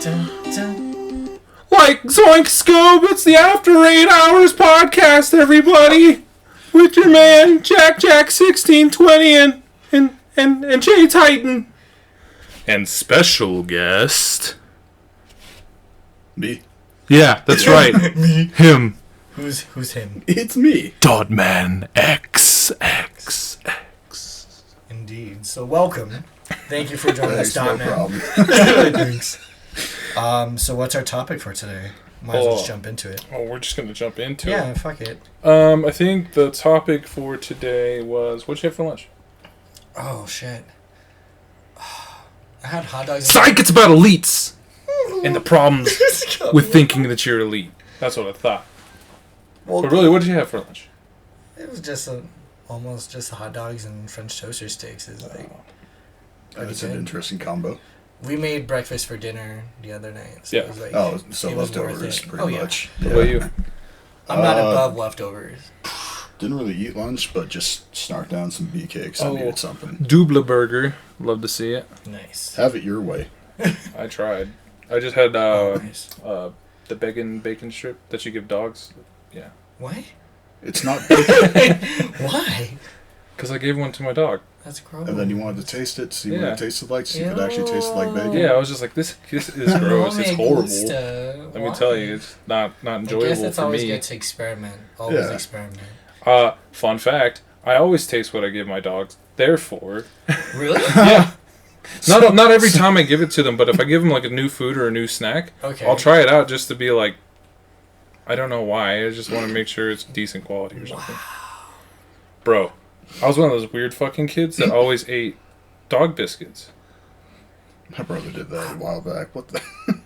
Like Zoink Scoob, it's the After 8 Hours podcast, everybody, with your man Jack 1620 and Jay Titan, and special guest me. Yeah, that's right. Me. Him. Who's him? It's me. Dodman X. Indeed. So welcome. Thank you for joining us, No Dotman. problem. Thanks. So what's our topic for today? Might as well just jump into it. Oh, we're just gonna jump into it. Yeah, fuck it. I think the topic for today was what'd you have for lunch? Oh shit. I had hot dogs. Psych! It's about elites and the problems with thinking that you're elite. That's what I thought. Well, But really, what did you have for lunch? it was just almost just hot dogs and French toaster sticks. Is like That's an interesting combo. we made breakfast for dinner the other night. So Yeah. It was like, Oh, so it was worth leftovers, it. pretty Oh, yeah. much. What about you? I'm not above leftovers. Didn't really eat lunch, but just snarked down some bee cakes. I needed something. Double burger. Love to see it. Nice. Have it your way. I tried. I just had Nice. the bacon strip that you give dogs. Yeah. What? It's not bacon. Why? Because I gave one to my dog. That's gross. And then you wanted to taste it, see what Yeah. it tasted like, see if it actually tasted like bacon. Yeah, I was just like, this is gross. It's horrible. Let me tell you, it's not I enjoyable guess it's for always me. good to experiment. Always Yeah. experiment. Fun fact, I always taste what I give my dogs. Therefore, Really? yeah. Not every time I give it to them, but if I give them like a new food or a new snack, Okay. I'll try it out just to be like, I don't know why. I just want to make sure it's decent quality or something. Bro, I was one of those weird fucking kids that always ate dog biscuits. My brother did that a while back. What the?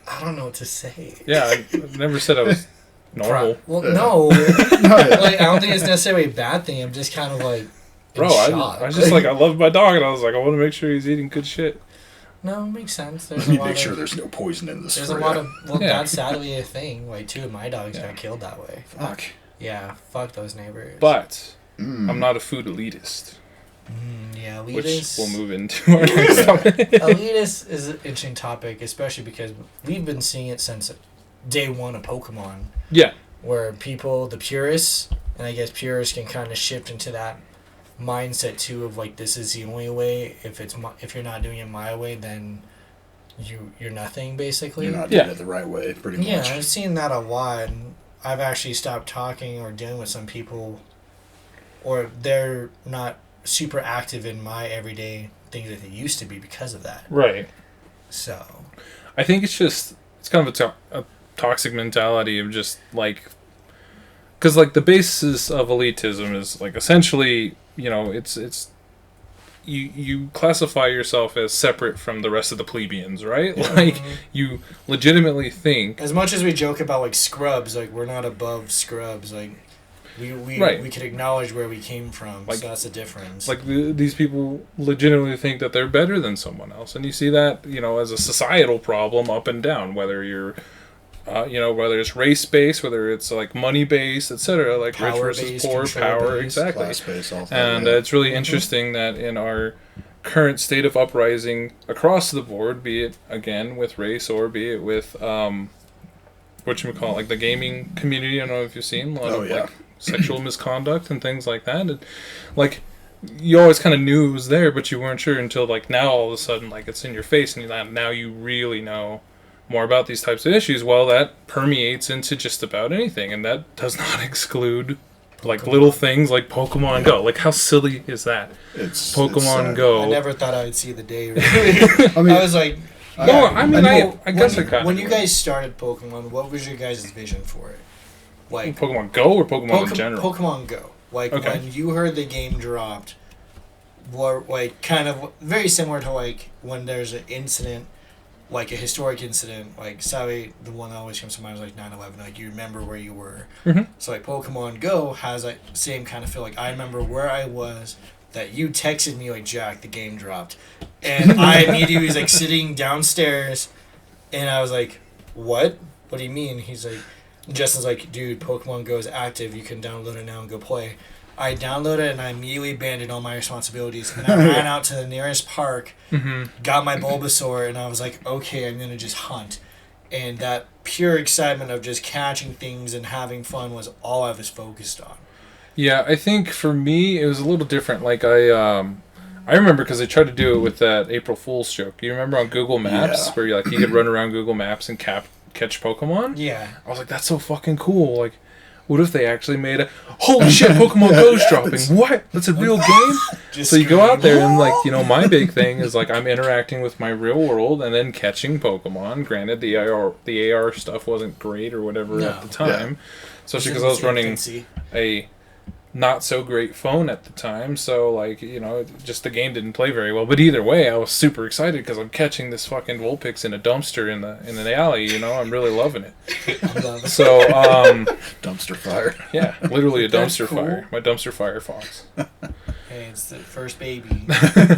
I don't know what to say. Yeah, I never said I was normal. Well, Yeah. no. No, yeah. Like, I don't think it's necessarily a bad thing. I'm just kind of like, in Bro, shock. I was just like, I love my dog, and I was like, I want to make sure he's eating good shit. No, it makes sense. There's Let a me lot make sure of, there's no poison in this. there's for a lot ya. of, well, Yeah. that's sadly a thing. Like, 2 of my dogs Yeah. got killed that way. Fuck. Yeah, fuck those neighbors. But Mm. I'm not a food elitist, Yeah, which elitist. we'll move into our next topic. Elitist is an interesting topic, especially because we've been seeing it since day one of Pokemon. Yeah. Where people, the purists, and I guess purists can kind of shift into that mindset too of like, this is the only way. If you're not doing it my way, then you're nothing, basically. You're not doing it the right way, pretty Yeah, much. I've seen that a lot. And I've actually stopped talking or dealing with some people, or they're not super active in my everyday things that they used to be because of that. Right. So, I think it's kind of a toxic mentality of just like, because like the basis of elitism is like essentially, it's you classify yourself as separate from the rest of the plebeians, right? Like you legitimately think. as much as we joke about like scrubs, like we're not above scrubs, like we Right. we could acknowledge where we came from. Like- so that's the difference. Like these people legitimately think that they're better than someone else, and you see that as a societal problem up and down. Whether you're, whether it's race based, whether it's like money based, etc. Like Power rich versus based, poor, control power, based, exactly. Class space, all that. And it's really interesting that in our current state of uprising across the board, be it again with race or be it with whatchamacallit, like the gaming community. I don't know if you've seen a lot of like sexual misconduct and things like that. And, like, you always kind of knew it was there, but you weren't sure until like now all of a sudden like it's in your face, and now you really know more about these types of issues. Well, that permeates into just about anything, and that does not exclude like little things like Pokemon Go. Like, how silly is that? It's Pokemon sad. Go. I never thought I would see the day. Really. I mean, I was like, No, I mean, know I guess when, I kind when you guys started Pokemon, what was your guys' vision for it? Like Pokemon Go or Pokemon in general? Pokemon Go. Like Okay. when you heard the game dropped, were like kind of very similar to like when there's an incident, like a historic incident. Like sadly, the one that always comes to mind is like 9/11. Like you remember where you were. Mhm. So like Pokemon Go has like same kind of feel. Like I remember where I was. That you texted me like, Jack, the game dropped, and I immediately was like sitting downstairs, and I was like, what? What do you mean? He's like, Justin's like, dude, Pokemon Go is active. You can download it now and go play. I downloaded it and I immediately abandoned all my responsibilities, and I ran out to the nearest park, got my Bulbasaur, and I was like, okay, I'm gonna just hunt. And that pure excitement of just catching things and having fun was all I was focused on. Yeah, I think for me it was a little different. Like I remember because they tried to do it with that April Fool's joke. You remember on Google Maps Yeah. where you could run around Google Maps and catch Pokemon? Yeah. I was like, that's so fucking cool. Like, what if they actually made a holy shit Pokemon Go's dropping? What? That's a real game? Just So you go scream, out there and my big thing is I'm interacting with my real world and then catching Pokemon. Granted, the AR stuff wasn't great or whatever at the time, especially because I was running a not so great phone at the time, so just the game didn't play very well. But either way, I was super excited because I'm catching this fucking Vulpix in a dumpster in the alley. I'm really loving it. So Dumpster fire. yeah, literally a That's dumpster cool. fire. My dumpster fire fox. Hey, it's the first baby.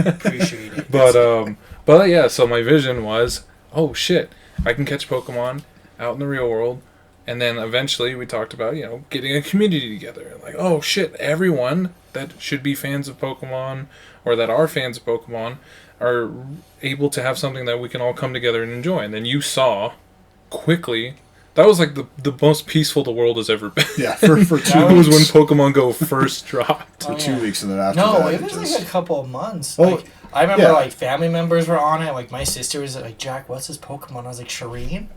Appreciate it. But yeah, so my vision was, oh shit, I can catch Pokemon out in the real world. And then eventually we talked about, getting a community together. Like, oh shit, everyone that should be fans of Pokemon or that are fans of Pokemon are able to have something that we can all come together and enjoy. And then you saw quickly, that was like the most peaceful the world has ever been. Yeah, for It 2 was when weeks. Pokemon Go first dropped. For Oh, 2 yeah. weeks, and then after No, that, it was just, like a couple of months. Oh, Like I remember, yeah. family members were on it. Like my sister was like, "Jack, what's this Pokemon?" I was like, "Shireen."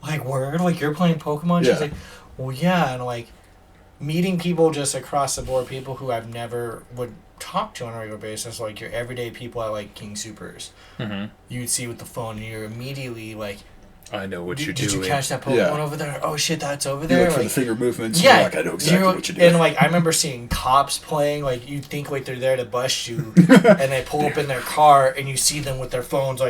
Like, word? Like you're playing Pokemon? She's Yeah. like, "Well, yeah." And meeting people just across the board, people who I've never would talk to on a regular basis, like your everyday people at King Supers. Mm-hmm. You'd see with the phone, and you're immediately like, I know what you're "Did doing. you catch that Pokemon Yeah. over there? Oh shit, that's over you there." look for the finger movements. Yeah, You're like, I know exactly what you're doing. And I remember seeing cops playing. You think they're there to bust you, and they pull up in their car, and you see them with their phones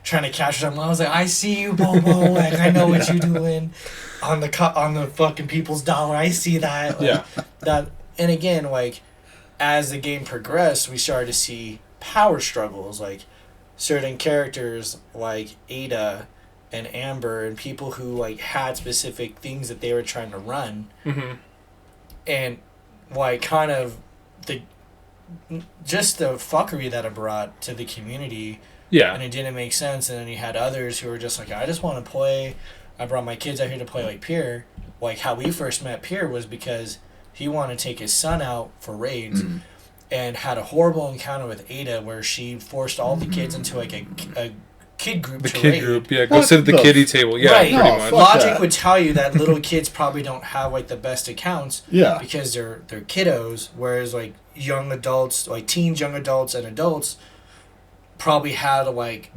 trying to capture them. I was like, I see you, Bobo. I know what you're doing on the fucking people's dollar. I see that. Yeah. That, and again, as the game progressed, we started to see power struggles. Certain characters like Ada and Amber and people who had specific things that they were trying to run, Mm-hmm. and kind of the fuckery that it brought to the community, Yeah. and it didn't make sense. And then you had others who were just like, I just want to play. I brought my kids out here to play Pierre. How we first met Pierre was because he wanted to take his son out for raids. Mhm. And had a horrible encounter with Ada where she forced all the kids into a kid group The to kid raid. group, yeah. Go What sit at the the kiddie table. Yeah, Right. pretty No, much. fuck Logic that. would tell you that little kids probably don't have the best accounts Yeah. because they're kiddos, whereas young adults, teens, young adults, and adults probably had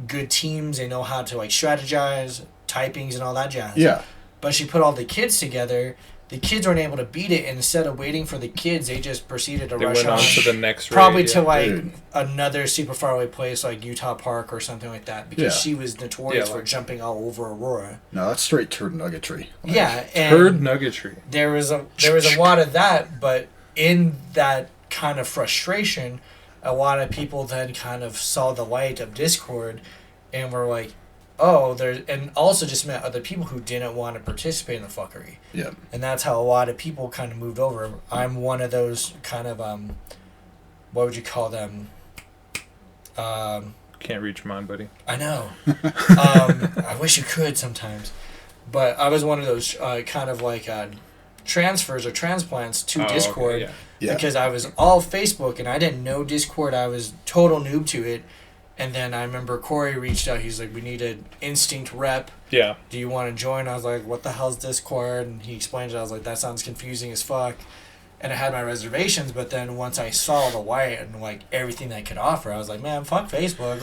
good teams. They know how to strategize, typings, and all that jazz. Yeah. But she put all the kids together. The kids weren't able to beat it, and instead of waiting for the kids, they just proceeded to They rush went on on. to the next Probably raid, to Dude. another super far away place like Utah Park or something like that, because Yeah. she was notorious Yeah, for jumping all over Aurora. No, that's straight turd nuggetry. Yeah, and Turd nuggetry. there was a lot of that, but in that kind of frustration, a lot of people then kind of saw the light of Discord and were like, oh, and also just met other people who didn't want to participate in the fuckery. Yeah. And that's how a lot of people kind of moved over. I'm one of those kind of, what would you call them? Can't reach your mind, buddy. I know. I wish you could sometimes. But I was one of those kind of transfers or transplants to Oh, okay, Discord. yeah. Yeah. Because I was all Facebook and I didn't know Discord. I was total noob to it. And then I remember Corey reached out. He's like, we need an Instinct rep. Yeah. Do you want to join? I was like, what the hell's Discord? And he explained it. I was like, that sounds confusing as fuck. And I had my reservations, but then once I saw the white and everything that it could offer, I was like, man, fuck Facebook.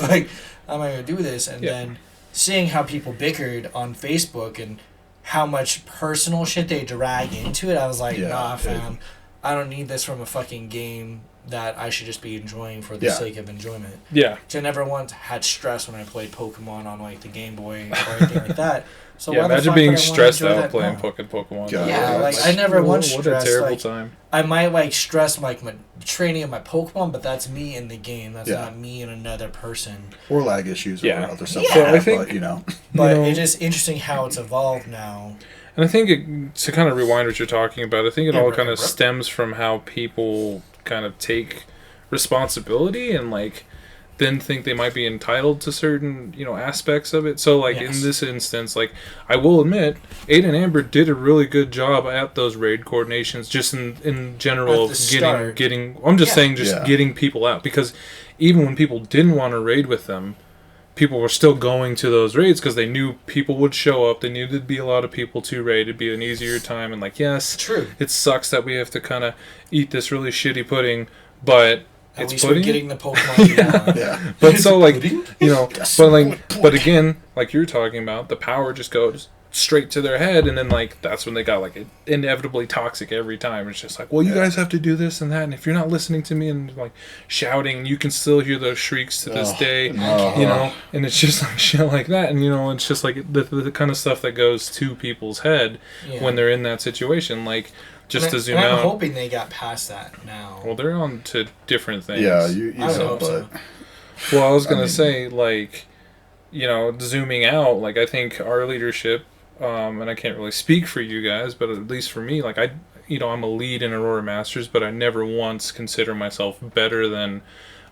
How am I going to do this? And Yeah. then seeing how people bickered on Facebook and how much personal shit they drag into it, I was like, Yeah, nah, dude. fam. I don't need this from a fucking game that I should just be enjoying for the Yeah. sake of enjoyment. Yeah. So I never once had stress when I played Pokemon on the Game Boy or anything like that. So Yeah, why the imagine fuck being would I wanna stressed enjoy out that playing now? Pokemon. God, Yeah, I never once What a stressed. terrible time. I might stress my training of my Pokemon, but that's me in the game. That's Yeah. not me and another person. Or lag issues Yeah. or other stuff. Yeah. like that, So I think- but, you know. But know- it's just interesting how it's evolved now. And I think to kind of rewind what you're talking about, I think it Yeah, all right, kind of right. stems from how people kind of take responsibility and then think they might be entitled to certain, aspects of it. So, like, Yes. in this instance, like, I will admit, Aiden and Amber did a really good job at those raid coordinations, just in general, At the start. getting, I'm just Yeah. saying, just Yeah. getting people out. Because even when people didn't want to raid with them, people were still going to those raids because they knew people would show up. They knew there'd be a lot of people to raid. It'd be an easier time. And, like, yes, True. it sucks that we have to kind of eat this really shitty pudding, but At it's least pudding. we're getting the Pokemon you want. Yeah. But so, like, Pudding? but like, but again, like you're talking about, the power just goes straight to their head, and then, like, that's when they got, like, inevitably toxic every time. It's just like, well, you guys have to do this and that, and if you're not listening to me, and, like, shouting, you can still hear those shrieks to this day, and it's just like shit like that, and it's just like the kind of stuff that goes to people's head Yeah. when they're in that situation, like. Just And to zoom I'm out. hoping they got past that now. Well, they're on to different things. Yeah, you I would know, hope but so. Well, I was gonna mean- say, like, zooming out, like, I think our leadership, and I can't really speak for you guys, but at least for me, like, I'm a lead in Aurora Masters, but I never once consider myself better than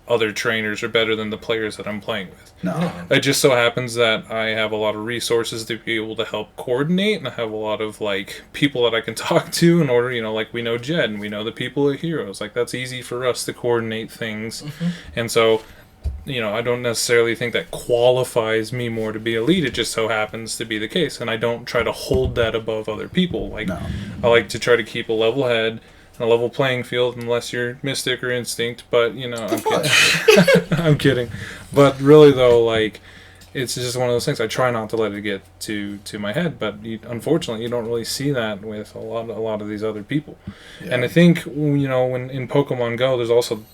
other trainers or better than the players that I'm playing with. no. It just so happens that I have a lot of resources to be able to help coordinate, and I have a lot of, like, people that I can talk to in order, like, we know Jed, and we know the people at Heroes. Like, that's easy for us to coordinate things. And so, I don't necessarily think that qualifies me more to be a lead. It just so happens to be the case. And I don't try to hold that above other people. Like, No. I like to try to keep a level head, a level playing field, unless you're Mystic or Instinct, but I'm kidding. I'm kidding. But really, though, like, it's just one of those things. I try not to let it get to my head, but unfortunately, you don't really see that with a lot of these other people. Yeah. And I think when in Pokemon Go, there's also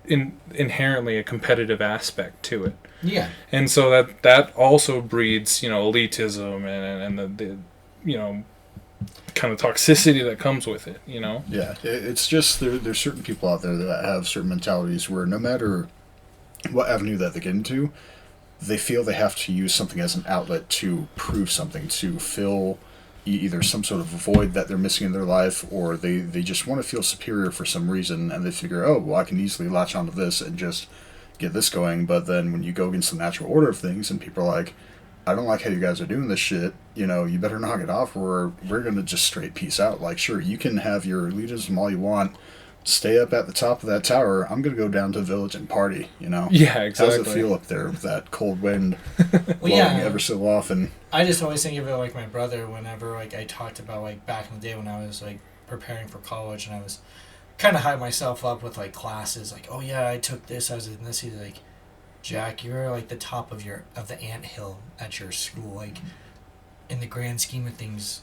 inherently a competitive aspect to it, Yeah. and so that also breeds elitism and the kind of toxicity that comes with it. Yeah, it's just there's certain people out there that have certain mentalities where no matter what avenue that they get into, they feel they have to use something as an outlet to prove something, to fill either some sort of void that they're missing in their life, or they just want to feel superior for some reason, and they figure, oh, well, I can easily latch onto this and just get this going. But then when you go against the natural order of things and people are like, I don't like how you guys are doing this shit, you better knock it off, or we're going to just straight peace out. Like, sure, you can have your elitism all you want, stay up at the top of that tower, I'm going to go down to the village and party, Yeah, exactly. How's it feel up there with that cold wind Well, blowing yeah. ever so often? I just always think of it like my brother whenever, like, I talked about, like, back in the day when I was, like, preparing for college, and I was kind of hyping myself up with, like, classes, like, oh yeah, I took this, I was in this. He's like, Jack, you're like the top of the anthill at your school. Like, in the grand scheme of things,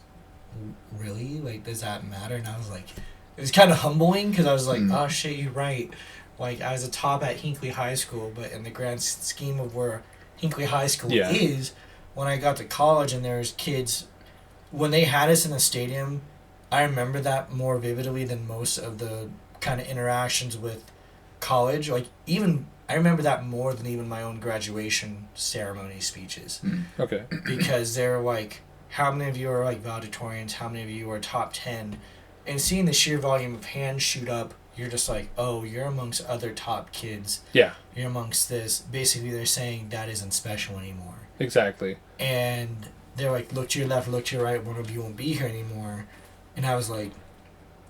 really? Like, does that matter? And I was like, it was kind of humbling because I was like, oh shit, you're right. Like, I was a top at Hinckley High School, but in the grand scheme of where Hinckley High School is, when I got to college and there's kids, when they had us in the stadium, I remember that more vividly than most of the kind of interactions with college. Like, even I remember that more than even my own graduation ceremony speeches. Okay. Because they're like, how many of you are like valedictorians? How many of you are top 10? And seeing the sheer volume of hands shoot up, you're just like, oh, you're amongst other top kids. Yeah. You're amongst this. Basically, they're saying that isn't special anymore. Exactly. And they're like, look to your left, look to your right, one of you won't be here anymore. And I was like,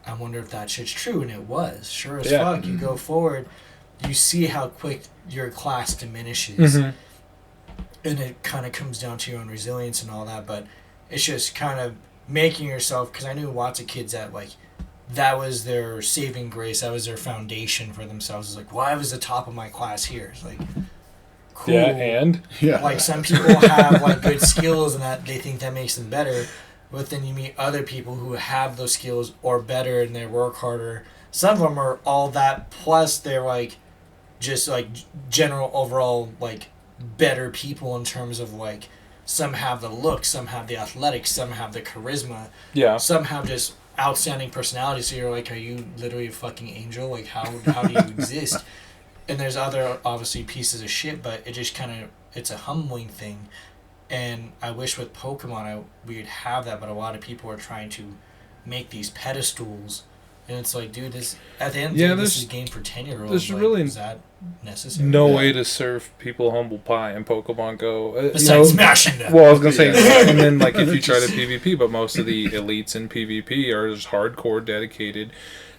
I wonder if that shit's true. And it was. Sure as fuck. You go forward, you see how quick your class diminishes. Mm-hmm. And it kind of comes down to your own resilience and all that. But it's just kind of making yourself, because I knew lots of kids that, like, that was their saving grace. That was their foundation for themselves. It's like, well, I was the top of my class here. It's like, cool. Yeah, and Like, some people have, like, good skills and that they think that makes them better. But then you meet other people who have those skills or better and they work harder. Some of them are all that, plus they're, like, just, like, general overall, like, better people in terms of, like, some have the look, some have the athletics, some have the charisma. yeah. Some have just outstanding personality. So you're like, are you literally a fucking angel? Like, how do you exist? And there's other, obviously, pieces of shit, but it just kind of, it's a humbling thing. And I wish with Pokemon we would have that, but a lot of people are trying to make these pedestals And it's like, dude, this at the end of Yeah, the day, this there's- is a game for 10-year-olds. there's Like, really is that necessary? No Yeah. way to serve people humble pie in Pokemon Go. Besides smashing them. Well, I was gonna say, Yeah. and then like if you try to PvP, but most of the elites in PvP are just hardcore dedicated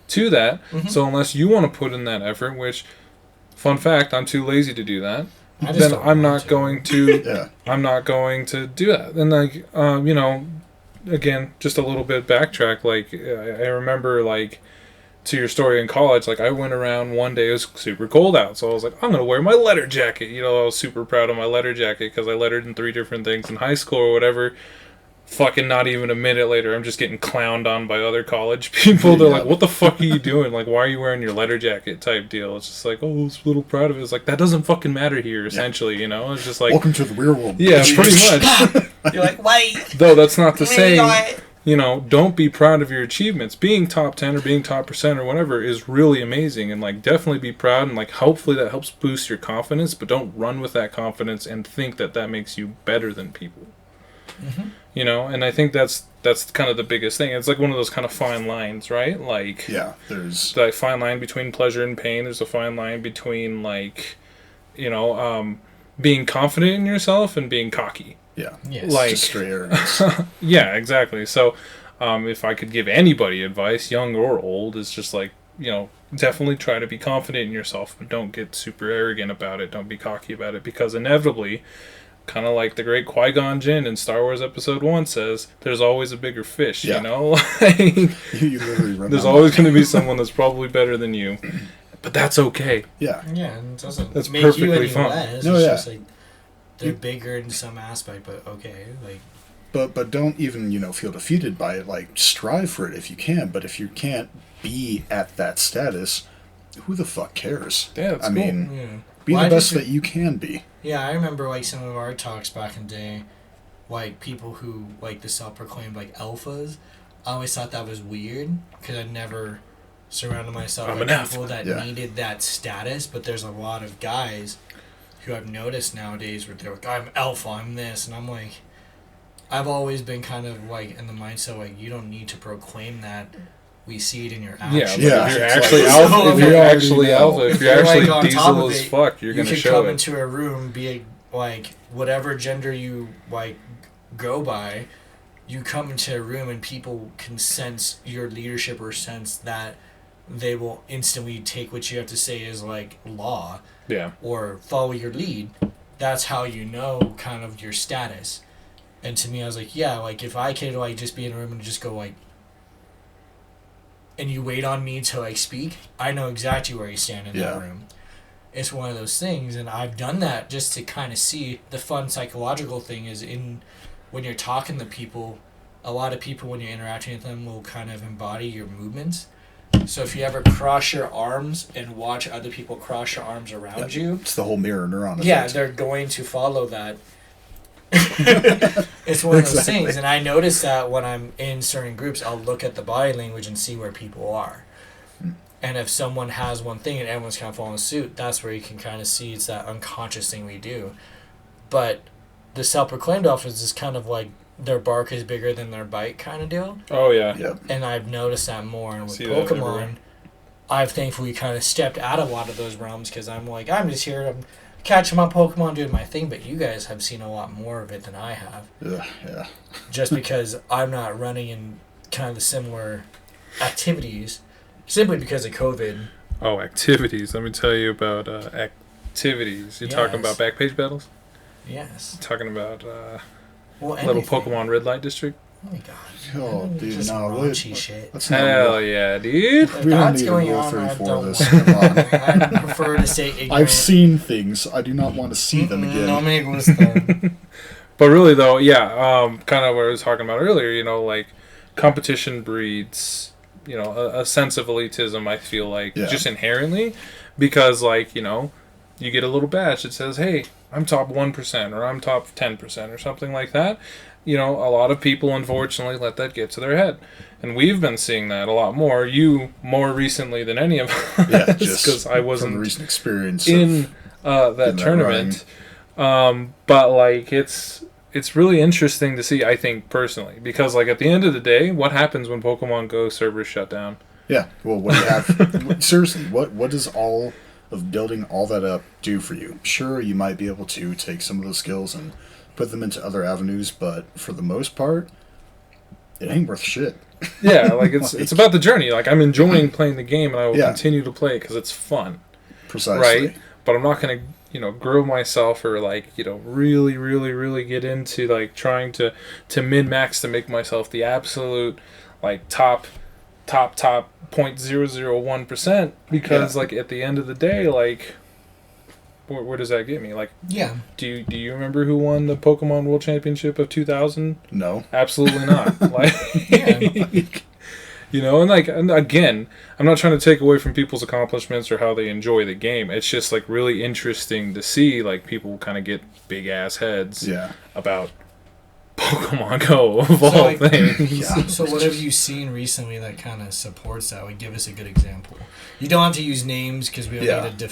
to that. Mhm. So unless you want to put in that effort, which, fun fact, I'm too lazy to do that. I just Then don't I'm want not to. going to. Yeah. I'm not going to do that. And like, again, just a little bit backtrack. Like I remember like. To your story in college, like I went around one day, it was super cold out, so I was like, I'm gonna wear my letter jacket. I was super proud of my letter jacket because I lettered in 3 different things in high school or whatever. Fucking not even a minute later, I'm just getting clowned on by other college people. They're Yeah. like, what the fuck are you doing? Like, why are you wearing your letter jacket type deal? It's just like, oh, I was a little proud of it. It's like, that doesn't fucking matter here, essentially, It's just like, Welcome to the real world. yeah, bitch. pretty much. You're like, wait. Though that's not to say... Wait. don't be proud of your achievements. Being top 10 or being top percent or whatever is really amazing, and like definitely be proud, and like hopefully that helps boost your confidence, but don't run with that confidence and think that that makes you better than people. Mhm. And I think that's kind of the biggest thing. It's like one of those kind of fine lines, right? Like Yeah, there's that fine line between pleasure and pain. There's a fine line between like being confident in yourself and being cocky. yeah, Yes. Like- just straight arrogance. Yeah, exactly. So, if I could give anybody advice, young or old, is just like, definitely try to be confident in yourself, but don't get super arrogant about it. Don't be cocky about it, because inevitably, kind of like the great Qui-Gon Jinn in Star Wars Episode 1 says, there's always a bigger fish, Yeah. Like, You literally run there's that always line. going to be someone that's probably better than you. But that's okay. Yeah, Yeah, and it doesn't That's make you perfectly any fine. less. No, It's yeah. just like they're You- bigger in some aspect, but okay. Like, but don't even feel defeated by it. Like, strive for it if you can. But if you can't be at that status, who the fuck cares? Yeah, that's I cool. mean, yeah. be Well, the I best just- that you can be. Yeah, I remember like some of our talks back in the day, like people who like the self-proclaimed like alphas. I always thought that was weird because I never surrounded myself I'm with an people alpha. that Yeah. needed that status. But there's a lot of guys who I've noticed nowadays where they're like, I'm alpha, I'm this, and I'm like, I've always been kind of like in the mindset like you don't need to proclaim that. We see it in your Yeah, actions. but Yeah, if you're it's actually like- alpha, So if you're you already actually know. alpha, if If you're you're, actually like, on top diesel of as it, fuck, you're you gonna could show come it. into a room, be like whatever gender you like go by, you come into a room and people can sense your leadership or sense that they will instantly take what you have to say as like law Yeah. or follow your lead. That's how you know kind of your status. And to me, I was like, yeah, like if I could like just be in a room and just go like, and you wait on me to like speak, I know exactly where you stand in that Yeah. room. It's one of those things, and I've done that just to kind of see the fun psychological thing is in when you're talking to people. A lot of people, when you're interacting with them, will kind of embody your movements. So if you ever cross your arms and watch other people cross your arms around you, It's the whole mirror neuron effect. yeah, they're going to follow that. It's one of those Exactly. things, and I notice that when I'm in certain groups, I'll look at the body language and see where people are. And if someone has one thing and everyone's kind of following suit, that's where you can kind of see it's that unconscious thing we do. But the self-proclaimed alphas is kind of like their bark is bigger than their bite kind of deal. Oh yeah. Yep. And I've noticed that more. And with See that everywhere. Pokemon, I've thankfully kind of stepped out of a lot of those realms because I'm like, I'm just here, I'm catching my Pokemon, doing my thing. But you guys have seen a lot more of it than I have. Yeah. Just because I'm not running in kind of the similar activities, simply because of COVID. Oh, activities. Let me tell you about activities. You're talking Yes. about backpage battles? Yes. Talking about Well, little anything. Pokemon Red Light District? Oh my god. Oh, dude, Just no. raunchy shit. Let's not. Hell yeah, dude. If We don't that's need a going Rule on, I 34 don't this. want Come on. I prefer to stay ignorant. I've seen things. I do not want to see them again. No me gusta. But really, though, yeah, kind of what I was talking about earlier, like, competition breeds, a sense of elitism, I feel like, Yeah. just inherently, because, like, you get a little badge that says, hey, I'm top 1%, or I'm top 10%, or something like that. A lot of people, unfortunately, let that get to their head. And we've been seeing that a lot more. You, more recently than any of us, Yeah, because just I from the wasn't recent experience in of that in that tournament. But like it's really interesting to see, I think, personally, because like at the end of the day, what happens when Pokemon Go servers shut down? Yeah. Well, what do you have? Seriously, what does all of building all that up do for you? Sure, you might be able to take some of those skills and put them into other avenues, but for the most part, it ain't worth shit. Yeah, like it's about the journey. Like I'm enjoying playing the game, and I will Yeah. continue to play it because it's fun, Precisely. right? But I'm not gonna, grow myself or like, really, really, really get into like trying to min max to make myself the absolute like top 0.001% because Yeah. like at the end of the day, like where does that get me? Like, Yeah. do you remember who won the Pokemon World Championship of 2000? No. Absolutely not. Like, Yeah. and again, I'm not trying to take away from people's accomplishments or how they enjoy the game. It's just like really interesting to see like people kind of get big ass heads Yeah. about Pokemon Go of all like- things. Yeah. So what have you seen recently that kind of supports that? Like, give us a good example. You don't have to use names because we don't Yeah. need to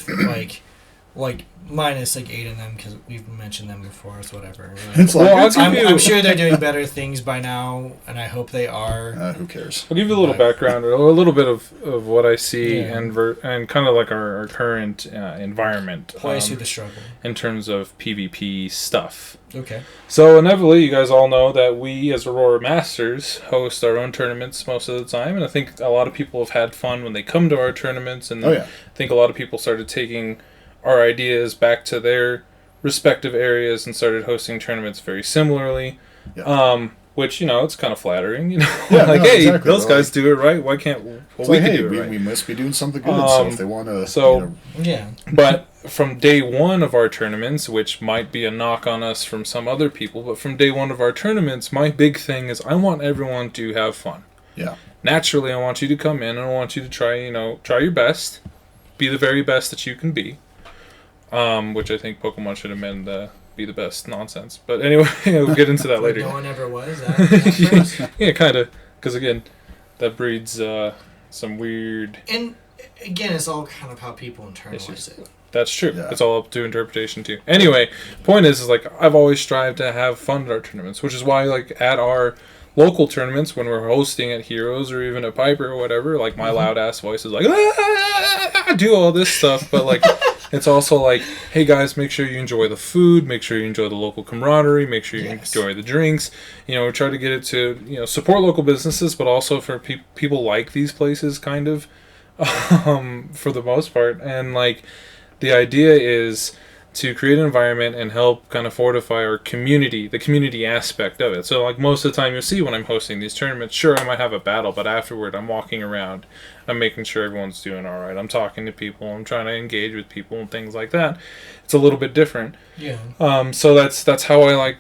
like minus like 8 of them because we've mentioned them before. It's whatever. It's like, Well, I'll give you- I'm sure they're doing better things by now, and I hope they are. who cares? I'll give you a little background, a little bit of what I see Yeah. and kind of like our current environment Why see the struggle? in terms of PvP stuff. Okay. So inevitably, you guys all know that we, as Aurora Masters, host our own tournaments most of the time, and I think a lot of people have had fun when they come to our tournaments, and Oh yeah. I think a lot of people started taking our ideas back to their respective areas and started hosting tournaments very similarly. Yeah. Which, it's kind of flattering, Yeah, like, no, hey, exactly. those They're guys do it right, why can't It's we like, can hey, do it we, right? we must be doing something good. So if they want to, so- Yeah. But from day one of our tournaments, which might be a knock on us from some other people, but from day one of our tournaments, my big thing is I want everyone to have fun. yeah, Naturally, I want you to come in and I want you to try your best, be the very best that you can be. Which I think Pokemon should amend the be the best nonsense. But anyway, we'll get into that later. No one ever was. That Yeah, kind of. Because again, that breeds some weird... and again, it's all kind of how people internalize Issues. it. That's true. Yeah. It's all up to interpretation too. Anyway, point is like I've always strived to have fun at our tournaments, which is why like at our local tournaments when we're hosting at Heroes or even at Piper or whatever, like my loud ass voice is like do all this stuff, but like it's also like, hey guys, make sure you enjoy the food, make sure you enjoy the local camaraderie, make sure you Yes. enjoy the drinks. We try to get it to support local businesses, but also for people like these places, kind of, for the most part, and like. The idea is to create an environment and help kind of fortify our community, the community aspect of it. So like most of the time you'll see when I'm hosting these tournaments, sure, I might have a battle, but afterward I'm walking around, I'm making sure everyone's doing all right. I'm talking to people, I'm trying to engage with people and things like that. It's a little bit different. Yeah. So that's how I like,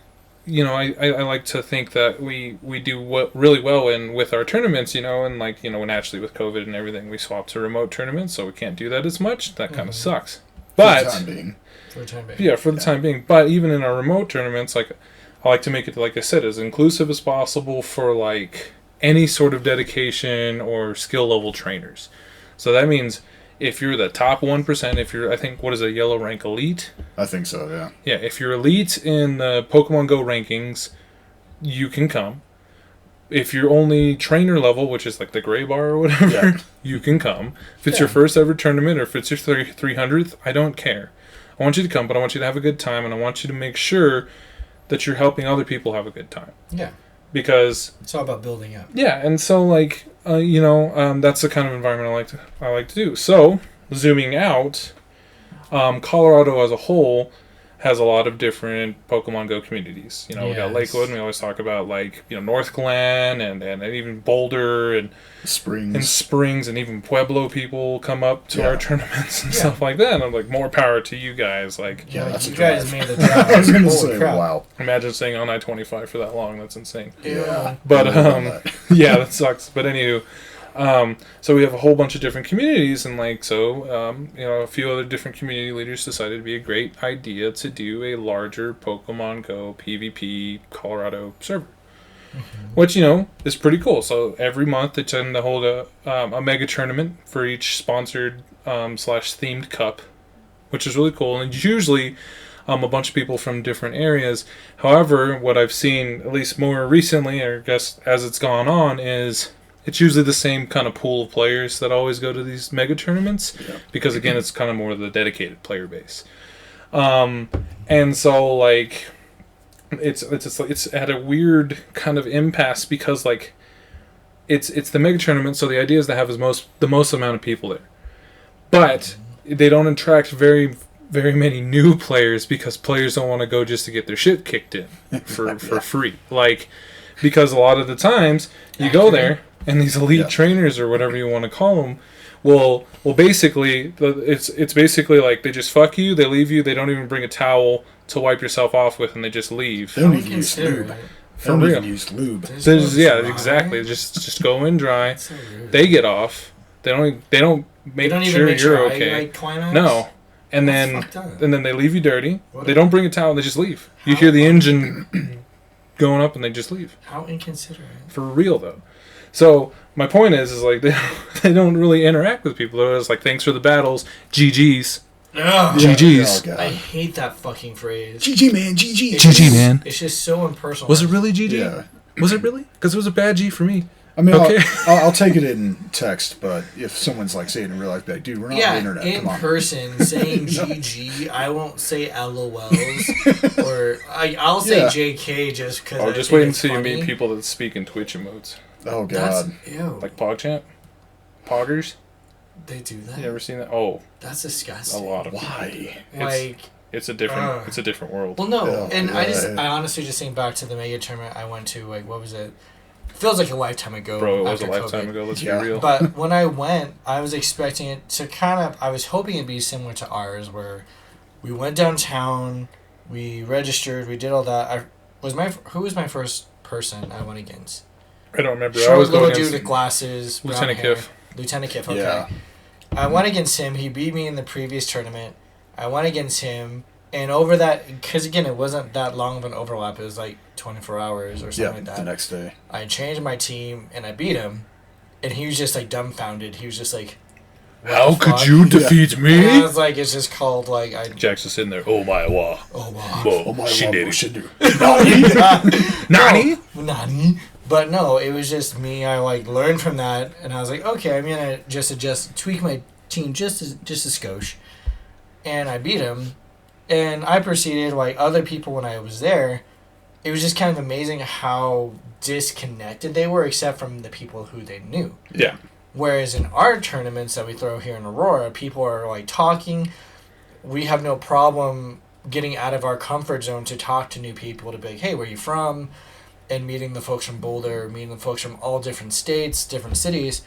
I like to think that we do really well with our tournaments, and like, naturally with COVID and everything, we swapped to remote tournaments, so we can't do that as much. That kind of sucks. for But the time being. For the time being. yeah, for the time being. But even in our remote tournaments, like I like to make it, like I said, as inclusive as possible for like any sort of dedication or skill level trainers. So that means if you're the top 1%, if you're, I think, what is a yellow rank elite? I think so. Yeah. Yeah, if you're elite in the Pokemon Go rankings, you can come. If you're only trainer level, which is like the gray bar or whatever, Yeah. you can come. If it's your first ever tournament or if it's your 300th, I don't care. I want you to come, but I want you to have a good time, and I want you to make sure that you're helping other people have a good time. Yeah. Because It's all about building up. yeah, and so like that's the kind of environment I like to do. So zooming out, Colorado as a whole has a lot of different Pokemon Go communities. We got Yes. Lakewood, and we always talk about like North Glen and even Boulder and Springs. Springs, and even Pueblo people come up to Yeah. our tournaments and Yeah. stuff like that. And I'm like, more power to you guys. Like, Yeah, that's you a guys drive. made the drive. I was going to Holy say, crap. wow. imagine staying on I-25 for that long. That's insane. Yeah. But I don't know that. yeah, that sucks. But anywho, so we have a whole bunch of different communities, and like a few other different community leaders decided it'd be a great idea to do a larger Pokemon Go PvP Colorado server, which is pretty cool. So every month they tend to hold a mega tournament for each sponsored / themed cup, which is really cool, and usually. A bunch of people from different areas. However, what I've seen, at least more recently, or I guess as it's gone on, is it's usually the same kind of pool of players that always go to these mega tournaments because again, it's kind of more the dedicated player base. And so like it's at a weird kind of impasse because like it's the mega tournament, so the idea is to have the most amount of people there, but they don't attract very many new players because players don't want to go just to get their shit kicked in for free, like because a lot of the times you go there and these elite trainers or whatever you want to call them will basically it's basically like they just fuck you, they leave you, they don't even bring a towel to wipe yourself off with, and they just leave. They don't even use lube. For real. Exactly. Just go in dry. So they get off. They don't make sure you're okay. No. And then they leave you dirty. They don't bring a towel, they just leave. You hear the engine going up and they just leave. How inconsiderate. For real though. So my point is like they don't really interact with people. They're just like, thanks for the battles, GG's. Ugh. GG's. Oh, I hate that fucking phrase. GG man, GG. GG man. It's just so impersonal. Was it really GG? Yeah. Was it really? Because it was a bad G for me. I mean, Okay. I'll take it in text, but if someone's like saying it in real life, be like, dude, we're not on the internet. In Come on. person, saying GG, I won't say LOLs or I'll say JK just because. Oh, just wait until you meet people that speak in Twitch emotes. Oh god. Ew. Like PogChamp? Poggers? They do that. You ever seen that? Oh, That's a disgusting. lot of Why? Like, it's a different world. well, no, Oh, and right. I honestly just think back to the mega tournament I went to. Like, what was it? Feels like a lifetime ago. Bro, it was a after lifetime COVID. ago, let's Yeah. be real. But when I went, I was expecting it to I was hoping it'd be similar to ours, where we went downtown, we registered, we did all that. Who was my first person I went against? I don't remember. I Short was little going dude against with glasses, brown Lieutenant hair. Kiff. Lieutenant Kiff, okay. Yeah. I went against him. He beat me in the previous tournament. I went against him, and over that, because again, it wasn't that long of an overlap. It was like 24 hours or something like that. The next day. I changed my team, and I beat him, and he was just like dumbfounded. He was just like, what How the could fuck? you defeat And I me? was like, it's just called like Jack's just sitting there. Oh my wa. oh wow. Whoa. Oh my she lord, did we it. should do. Nani? Nani? But no, it was just me. I like learned from that, and I was like, okay, I'm gonna just tweak my team just a skosh, and I beat him, and I proceeded like other people when I was there. It was just kind of amazing how disconnected they were, except from the people who they knew. Yeah. Whereas in our tournaments that we throw here in Aurora, people are like talking. We have no problem getting out of our comfort zone to talk to new people, to be like, hey, where are you from? And meeting the folks from Boulder, meeting the folks from all different states, different cities.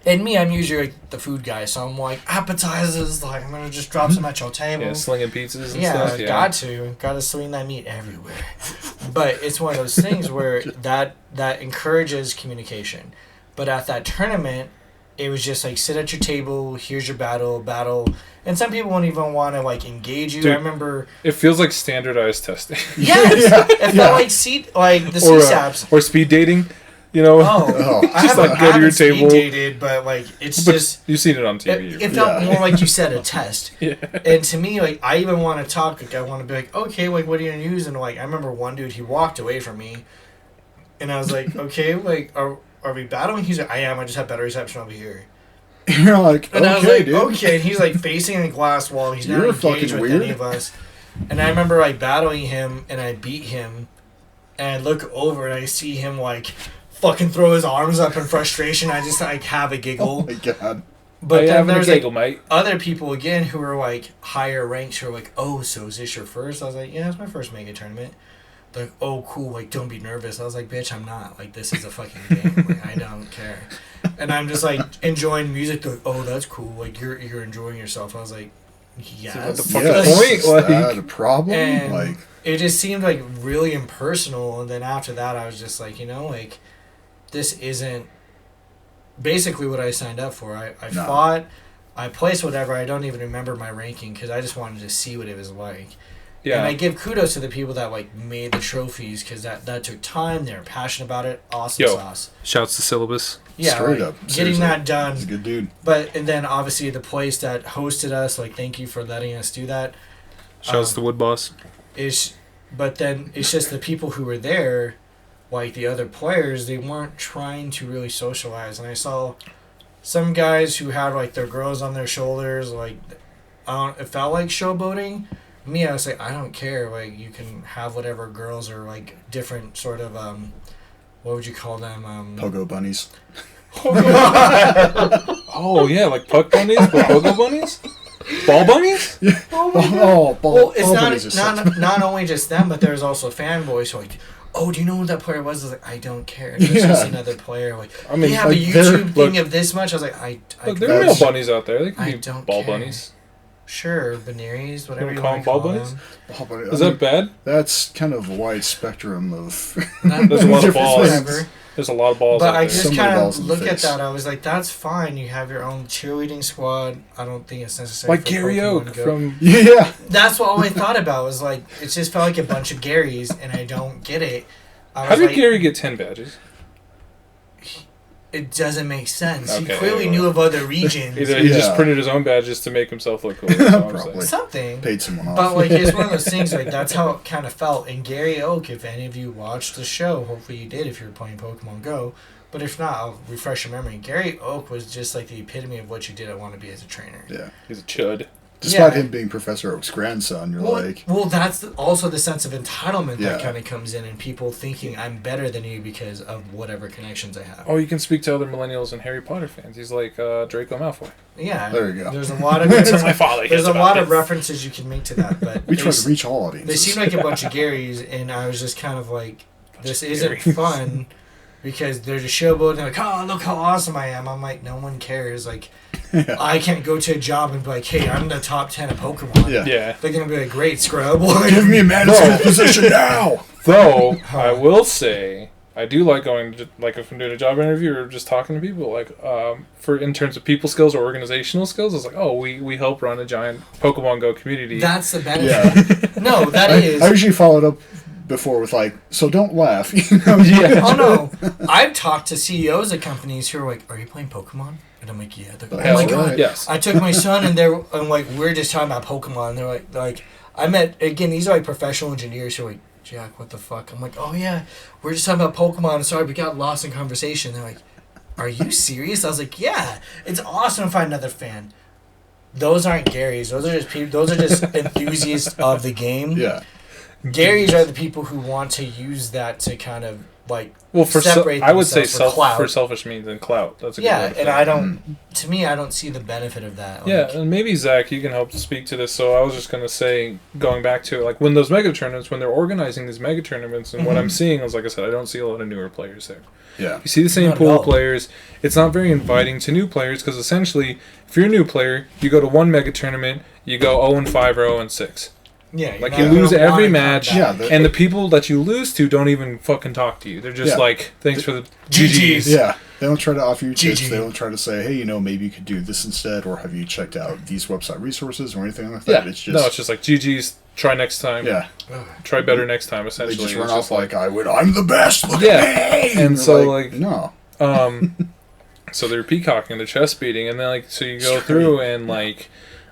And me, I'm usually like the food guy, so I'm like, appetizers, like I'm gonna just drop some at your table. Yeah, slinging pizzas and Yeah, stuff. Yeah. got to swing that meat everywhere. But it's one of those things where that encourages communication. But at that tournament, it was just like, sit at your table, here's your battle, and some people won't even want to like engage you. Dude, I remember. It feels like standardized testing. Yes, it felt like the or, CSAPs. or speed dating. You know, Oh. I Just, haven't, like, go to your speed table. dated, but like it's but just. you've seen it on TV. It felt Yeah. more like you said, a test. Yeah. And to me, like, I even want to talk. Like, I want to be like, okay, like, what are you gonna use? And like, I remember one dude, he walked away from me, and I was like, okay, like, are we battling? He's like, I am. I just have better reception over here. You're like, And I was okay, like, dude. okay. And he's like facing a glass wall. He's not You're engaged fucking with weird. any of us. And I remember like battling him, and I beat him, and I look over and I see him like fucking throw his arms up in frustration. I just like have a Oh giggle. my god. But then having a there's like giggle, mate. other people again who are like higher ranks who are like, oh, so is this your first? I was like, yeah, it's my first mega tournament. They're like, oh, cool, like, don't be nervous. I was like, bitch, I'm not. Like, this is a fucking game. Like, I don't care. And I'm just like enjoying music. They're like, oh, that's cool. Like, you're enjoying yourself. I was like, yes. what the fuck Yes, is the point? is Like- that a problem? And Like, it just seemed like really impersonal. And then after that, I was just like, you know, like, this isn't basically what I signed up for. I No. fought, I placed whatever. I don't even remember my ranking because I just wanted to see what it was like. And I Yeah. give kudos to the people that like made the trophies because that took time. They were passionate about it. Awesome Yo. sauce. Shouts to Syllabus. Yeah, Straight like, up, getting seriously. that done. he's a good dude. But and then obviously the place that hosted us, like, thank you for letting us do that. Shouts to Wood Boss. But then it's just the people who were there like the other players, they weren't trying to really socialize. And I saw some guys who had like their girls on their shoulders, like it felt like showboating. Me, I was like, I don't care. Like, you can have whatever girls or like different sort of what would you call them? Pogo bunnies. Oh yeah, like puck bunnies, but pogo bunnies, ball bunnies. Yeah. Well, it's ball bunnies are not only just them, but there's also fanboys who are like, oh, do you know who that player was? I was like, I don't care. It's just another player. Like, I mean, they have like, a YouTube thing look, of this much. I was like, I look, there are real bunnies out there. They can I be don't ball care. bunnies. Sure, veneers, whatever You you call want them to ball call bunnies? them. Oh, but, Is that bad? That's kind of a wide spectrum of. There's a lot of balls. Whatever. There's a lot of balls But out I there. just So many kind balls of in the look at face. that. I was like, that's fine. You have your own cheerleading squad. I don't think it's necessary. Like for Gary Pokemon Oak Go. from. Yeah. That's what all I thought about. Was like, it just felt like a bunch of Garys, and I don't get it. I How was did like, Gary get 10 badges? It doesn't make sense. He Okay, clearly well. knew of other regions. Either he just Yeah. printed his own badges to make himself look cool. That's all I'm Probably. saying. Something. Paid someone off. But like it's one of those things like that's how it kind of felt. And Gary Oak, if any of you watched the show, hopefully you did if you were playing Pokemon Go. But if not, I'll refresh your memory. Gary Oak was just like the epitome of what you did want to be as a trainer. Yeah. He's a chud. Despite Yeah. him being Professor Oak's grandson, you're Well, like. well, that's also the sense of entitlement that Yeah. kind of comes in, and people thinking I'm better than you because of whatever connections I have. Oh, you can speak to other millennials and Harry Potter fans. He's like Draco Malfoy. Yeah, There you go. There's a lot of That's my father. there's Yes, a about lot of this. references you can make to that, but We they try s- to reach all They audiences. seem like a bunch of Garys, and I was just kind of like, this of isn't Garys. fun because they're just showboating. They're like, oh, look how awesome I am. I'm like, no one cares. Like, I can't go to a job and be like, hey, I'm the top 10 of Pokemon. Yeah. Yeah. They're going to be like, great, scrub. Give me a management position now! Though, I will say, I do like going to, like, if I'm doing a job interview or just talking to people, like, in terms of people skills or organizational skills, it's like, oh, we help run a giant Pokemon Go community. That's the benefit. Yeah. No, that is. I usually followed up before with like, so don't laugh. Yeah. Oh no! I've talked to CEOs of companies who are like, "Are you playing Pokemon?" And I'm like, "Yeah." They're like, "Oh my Hell god!" right. Yes. I took my son, and I'm like, we're just talking about Pokemon. And they're like, I met again. These are like professional engineers who are like, Jack, what the fuck? I'm like, oh yeah, we're just talking about Pokemon. Sorry, we got lost in conversation. They're like, are you serious? I was like, yeah, it's awesome to find another fan. Those aren't Garys. Those are just people. Those are just enthusiasts of the game. Yeah. Garys are the people who want to use that to kind of like Well, separate I would say themselves for clout. for selfish means and clout. That's a good Yeah, way to and put I it. don't. To me, I don't see the benefit of that. Yeah, Like, and maybe Zach, you can help speak to this. So I was just gonna say, going back to it, like when those mega tournaments, when they're organizing these mega tournaments, and what I'm seeing is, like I said, I don't see a lot of newer players there. Yeah. You see the same Not at pool all. of players. It's not very inviting to new players because essentially, if you're a new player, you go to one mega tournament, you go 0-5 or 0-6. yeah, you're Like, not you lose gonna every wanna come match, back. Yeah, the- And the people that you lose to don't even fucking talk to you. They're just Yeah. like, thanks for the GGs. GGs. Yeah. They don't try to offer you tips. GG. They don't try to say, hey, maybe you could do this instead, or have you checked out these website resources or anything like that. Yeah. It's just, No, it's just like, GGs, try next time. yeah. Try better next time, They essentially. just run It's off just like, I'm the best. Look Yeah. at me. And you're so, like- no. So they're peacocking, they're chest beating, and then like so you go Straight. through and like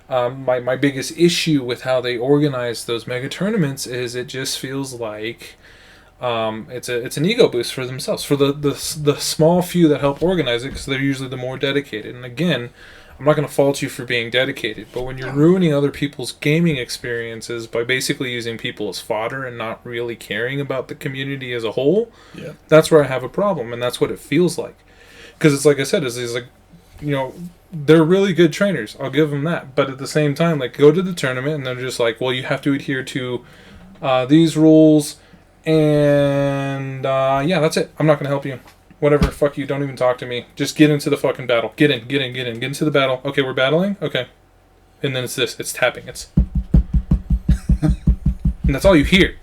my biggest issue with how they organize those mega tournaments is it just feels like it's an ego boost for themselves, for the small few that help organize it, because they're usually the more dedicated. And again, I'm not going to fault you for being dedicated, but when you're ruining other people's gaming experiences by basically using people as fodder and not really caring about the community as a whole, Yeah. that's where I have a problem, and that's what it feels like. Because it's like I said, is like, they're really good trainers. I'll give them that. But at the same time, like, go to the tournament and they're just like, well, you have to adhere to these rules, and yeah, that's it. I'm not gonna help you. Whatever, fuck you. Don't even talk to me. Just get into the fucking battle. Get into the battle. Okay, we're battling. Okay, and then it's this. It's tapping. It's and that's all you hear.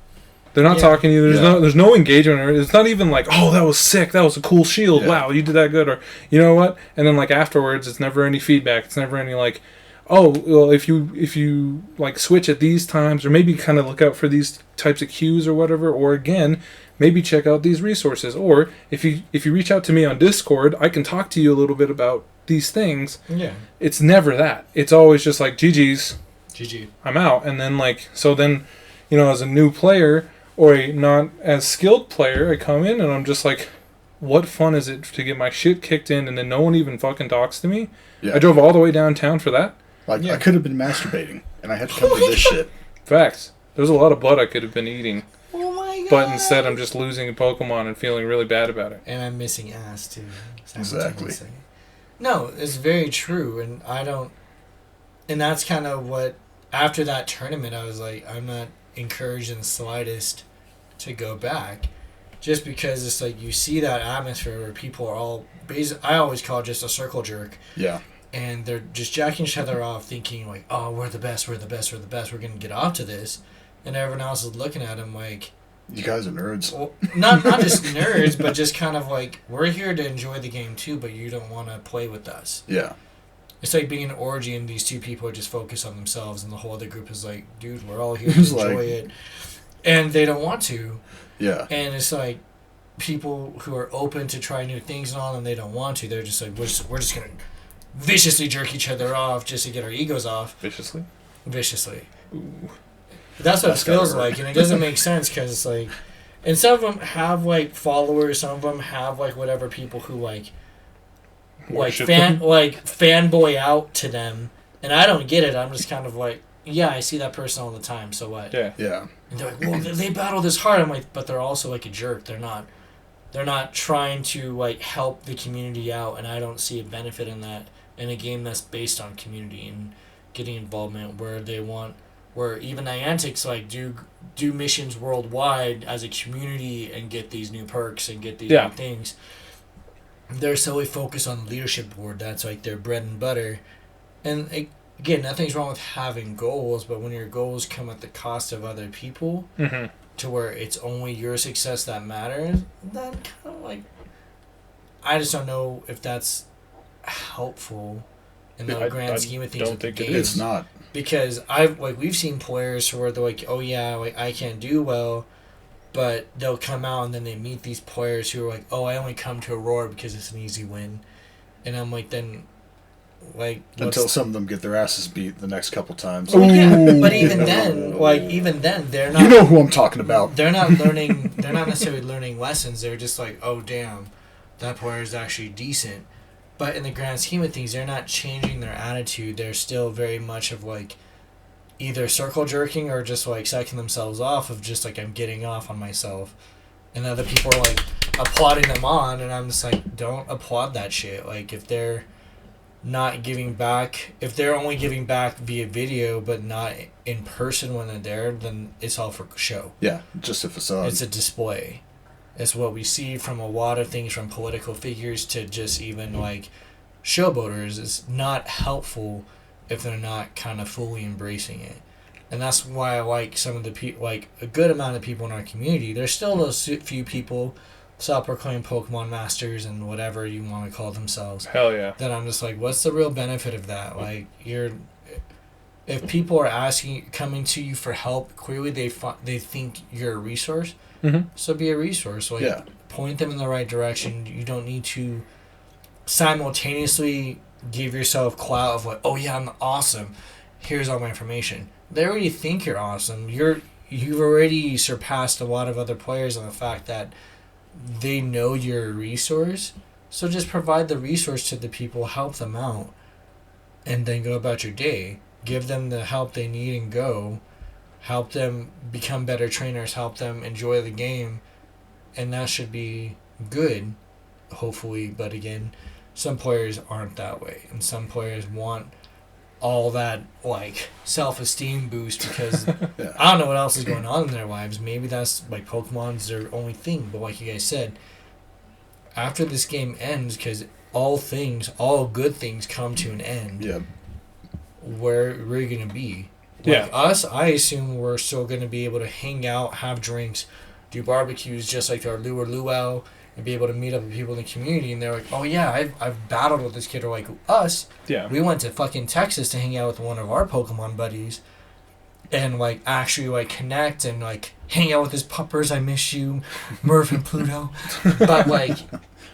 They're not Yeah. talking to you. Yeah. There's no engagement. Or it's not even like, oh, that was sick. That was a cool shield. Yeah. Wow, you did that good. Or you know what? And then like afterwards, it's never any feedback. It's never any like, oh, well, if you like switch at these times, or maybe kind of look out for these types of cues or whatever. Or again, maybe check out these resources. Or if you reach out to me on Discord, I can talk to you a little bit about these things. Yeah. It's never that. It's always just like, GG's. GG. I'm out. And then like, so then, as a new player, or a not as skilled player, I come in and I'm just like, what fun is it to get my shit kicked in and then no one even fucking talks to me? Yeah. I drove all the way downtown for that. Like, Yeah. I could have been masturbating, and I had to come to this shit. Facts. There's a lot of blood I could have been eating, Oh my god. but instead I'm just losing a Pokemon and feeling really bad about it. And I'm missing ass too. Exactly. No, it's very true, and I don't. And that's kind of what. After that tournament, I was like, I'm not encouraged in the slightest to go back, just because it's like you see that atmosphere where people are all. I always call it just a circle jerk. Yeah. And they're just jacking each other off, thinking like, "Oh, we're the best, we're the best, we're the best. We're gonna get off to this," and everyone else is looking at them like, You guys are nerds. well, not just nerds, but just kind of like, we're here to enjoy the game too, but you don't want to play with us. Yeah. It's like being an orgy and these two people are just focused on themselves, and the whole other group is like, dude, we're all here to It's enjoy like- it, and they don't want to. Yeah. And it's like people who are open to try new things and all, and they don't want to. They're just like, we're just gonna viciously jerk each other off just to get our egos off. Viciously? Viciously. Ooh. That's what That's it feels gotta hurt. like, and it doesn't make sense because it's like, and some of them have like followers, some of them have like whatever people who like Worship them. fanboy out to them, and I don't get it. I'm just kind of like, yeah, I see that person all the time. So what? Yeah. Yeah. And they're like, well, they battle this hard. I'm like, but they're also like a jerk. They're not trying to like help the community out, and I don't see a benefit in that in a game that's based on community and getting involvement where even Niantic's like do missions worldwide as a community and get these new perks and get these Yeah. new things. They're solely focused on the leadership board. That's like their bread and butter. And again, nothing's wrong with having goals, but when your goals come at the cost of other people, Mm-hmm. to where it's only your success that matters, then kind of like, I just don't know if that's helpful in the I grand scheme of things. don't with the think it game. It's not. Because we've seen players who are like, oh yeah, like I can't do well, but they'll come out and then they meet these players who are like, oh, I only come to Aurora because it's an easy win, and I'm like, then, like, Until some of them get their asses beat the next couple times. well, yeah, but even then, they're not. You know who I'm talking about. They're not learning. They're not necessarily learning lessons. They're just like, oh damn, that player is actually decent. But in the grand scheme of things, they're not changing their attitude. They're still very much of like either circle jerking or just like psyching themselves off of just like, I'm getting off on myself. And other people are like applauding them on, and I'm just like, don't applaud that shit. Like, if they're not giving back, if they're only giving back via video but not in person when they're there, then it's all for show. Yeah, just a facade. It's a display. It's what we see from a lot of things, from political figures to just even like showboaters. It's not helpful if they're not kind of fully embracing it. And that's why I like some of the people, like a good amount of people in our community. There's still those few people, self-proclaimed Pokemon masters and whatever you want to call themselves, Hell yeah. that I'm just like, what's the real benefit of that? Like, if people are coming to you for help, clearly they think you're a resource. Mm-hmm. So be a resource. Like, Yeah. point them in the right direction. You don't need to simultaneously give yourself clout of like, oh yeah, I'm awesome. Here's all my information. They already think you're awesome. You've already surpassed a lot of other players on the fact that they know you're a resource. So just provide the resource to the people, help them out, and then go about your day. Give them the help they need and go. Help them become better trainers, help them enjoy the game, and that should be good, hopefully. But again, some players aren't that way, and some players want all that like self-esteem boost because Yeah. I don't know what else is going on in their lives. Maybe that's like Pokemon's their only thing, but like you guys said, after this game ends, because all good things come to an end, Yeah. where we're gonna be. Like Yeah. us, I assume we're still going to be able to hang out, have drinks, do barbecues just like our luau, and be able to meet up with people in the community. And they're like, oh yeah, I've battled with this kid. Or like us, Yeah. we went to fucking Texas to hang out with one of our Pokemon buddies, and like actually like connect and like hang out with his puppers. I miss you, Murph and Pluto. But like,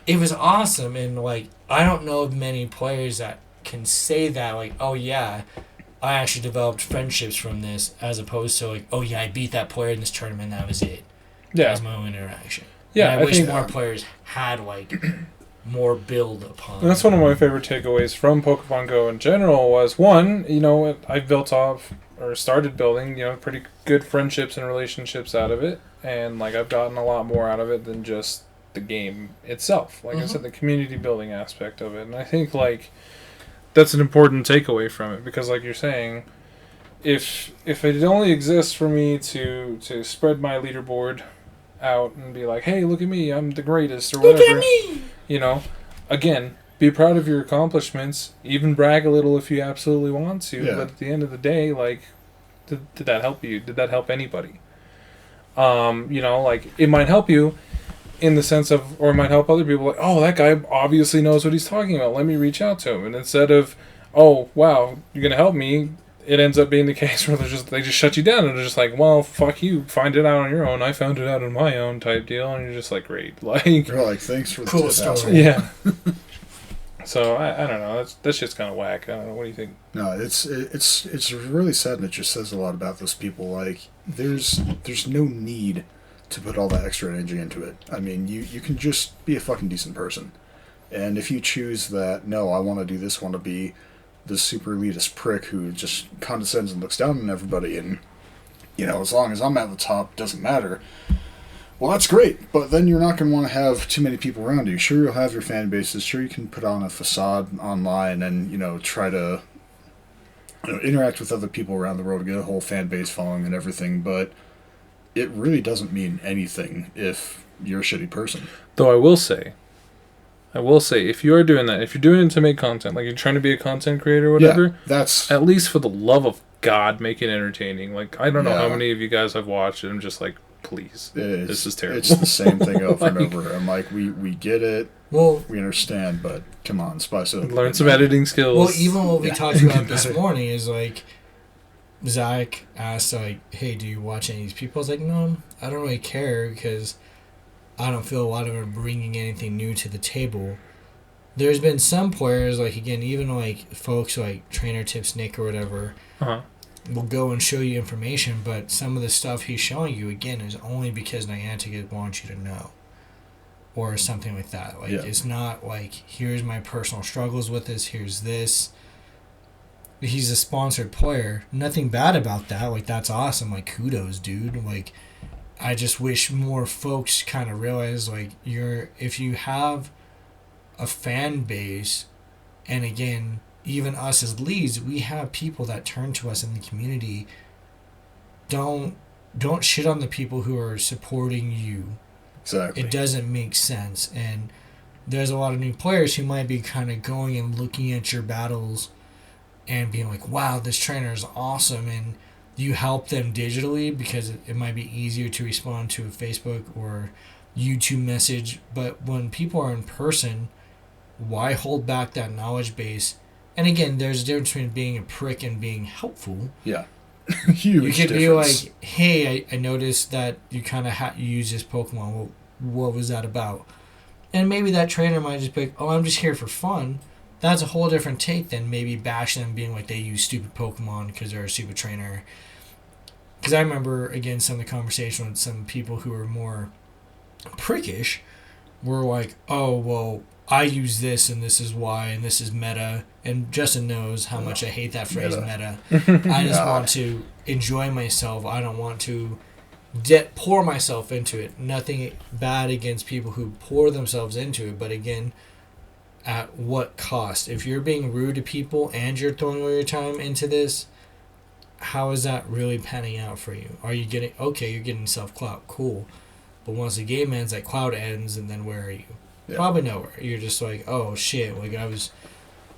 it was awesome. And like, I don't know of many players that can say that. Like, oh yeah, I actually developed friendships from this, as opposed to like, oh yeah, I beat that player in this tournament, that was it. Yeah. as my own interaction. Yeah, and I wish think more players had like more build upon. and that's one of my favorite takeaways from Pokemon Go in general was, one, I've built off or started building, pretty good friendships and relationships out of it, and like I've gotten a lot more out of it than just the game itself. Like I said, the community building aspect of it, and I think like that's an important takeaway from it, because like you're saying, if it only exists for me to spread my leaderboard out and be like, hey, look at me, I'm the greatest, or whatever. Look at me! Again, be proud of your accomplishments, even brag a little if you absolutely want to, but at the end of the day, like, did that help you? Did that help anybody? Like, it might help you in the sense of, or it might help other people, like, oh, that guy obviously knows what he's talking about, let me reach out to him. And instead of, oh, wow, you're going to help me, it ends up being the case where they just shut you down, and they're just like, well, fuck you, find it out on your own, I found it out on my own type deal, and you're just like, great. Like, you're like, thanks for the cool tip, story. asshole. Yeah. So, I don't know, that shit's kind of whack. I don't know, what do you think? No, it's really sad, and it just says a lot about those people. Like, there's no need to put all that extra energy into it. I mean, you can just be a fucking decent person. And if you choose that, no, I want to do this, want to be this super elitist prick who just condescends and looks down on everybody, and, as long as I'm at the top, doesn't matter. Well, that's great, but then you're not going to want to have too many people around you. Sure, you'll have your fan bases. Sure, you can put on a facade online and, try to interact with other people around the world, get a whole fan base following and everything, but it really doesn't mean anything if you're a shitty person. Though I will say, if you are doing that, if you're doing it to make content, like you're trying to be a content creator or whatever, Yeah, that's... at least for the love of God, make it entertaining. Like, I don't know how Yeah. many of you guys I've watched, and I'm just like, please, this is terrible. It's the same thing over and Like- over. I'm like, we get it, Well, we understand, but come on, spice it up. learn some editing skills. well, even what we Yeah. talked about this morning is like, Zach asked like, "Hey, do you watch any of these people?" I was like, "No, I don't really care because I don't feel a lot of them are bringing anything new to the table." There's been some players, like, again, even like folks like Trainer Tips Nick or whatever, Uh-huh. will go and show you information, but some of the stuff he's showing you, again, is only because Niantic wants you to know. Or something like that. Like, Yeah. It's not like, here's my personal struggles with this, here's this. He's a sponsored player. Nothing bad about that. Like, that's awesome. Like, kudos, dude. Like, I just wish more folks kind of realize, like, if you have a fan base, and again, even us as leads, we have people that turn to us in the community. Don't shit on the people who are supporting you. Exactly. It doesn't make sense. And there's a lot of new players who might be kind of going and looking at your battles and being like, wow, this trainer is awesome. And you help them digitally because it might be easier to respond to a Facebook or YouTube message. But when people are in person, why hold back that knowledge base? And again, there's a difference between being a prick and being helpful. Yeah. Huge You could difference. be like, hey, I noticed that you kind of you use this Pokemon. Well, what was that about? And maybe that trainer might just be like, oh, I'm just here for fun. That's a whole different take than maybe bashing them being like they use stupid Pokemon because they're a stupid trainer. Because I remember, again, some of the conversation with some people who were more prickish were like, oh, well, I use this and this is why and this is meta. And Justin knows how much I hate that phrase, meta. I just want to enjoy myself. I don't want to pour myself into it. Nothing bad against people who pour themselves into it, but again, at what cost? If you're being rude to people and you're throwing all your time into this, how is that really panning out for you? Are you getting, okay, you're getting self-clout, cool. But once the game ends, that clout ends, and then where are you? Yeah. Probably nowhere. You're just like, oh shit, like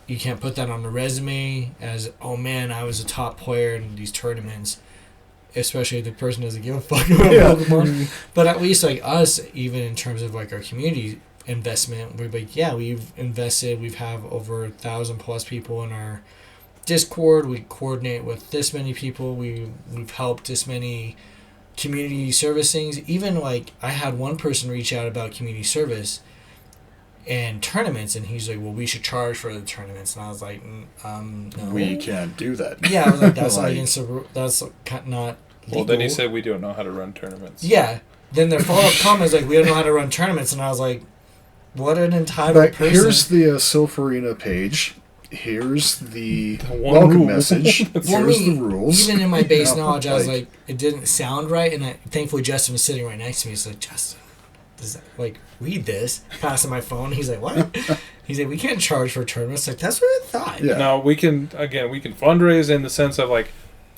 you can't put that on the resume as, oh man, I was a top player in these tournaments. Especially if the person doesn't give a fuck about Pokemon. But at least like us, even in terms of like our community investment, we're like, yeah, we've invested, we've have over 1,000+ people in our Discord, we coordinate with this many people, we've helped this many community service things. Even like I had one person reach out about community service and tournaments, and he's like, well, we should charge for the tournaments, and I was like, no. We can't do that. Yeah, I was like, that's Like- not against the, that's not Well, then he legal. said we don't know how to run tournaments. Yeah, then their follow-up comment is like, we don't know how to run tournaments. And I was like, what an entitled person. Here's the Sylph Arena page. Here's the one welcome rule. message. Well, Here's the rules. Even in my base You know, knowledge, I was like, it didn't sound right. And thankfully, Justin was sitting right next to me. He's like, Justin, does that, like, read this? Passing my phone. He's like, what? He's like, we can't charge for tournaments. Like, that's what I thought. Yeah. Now, we can fundraise in the sense of, like,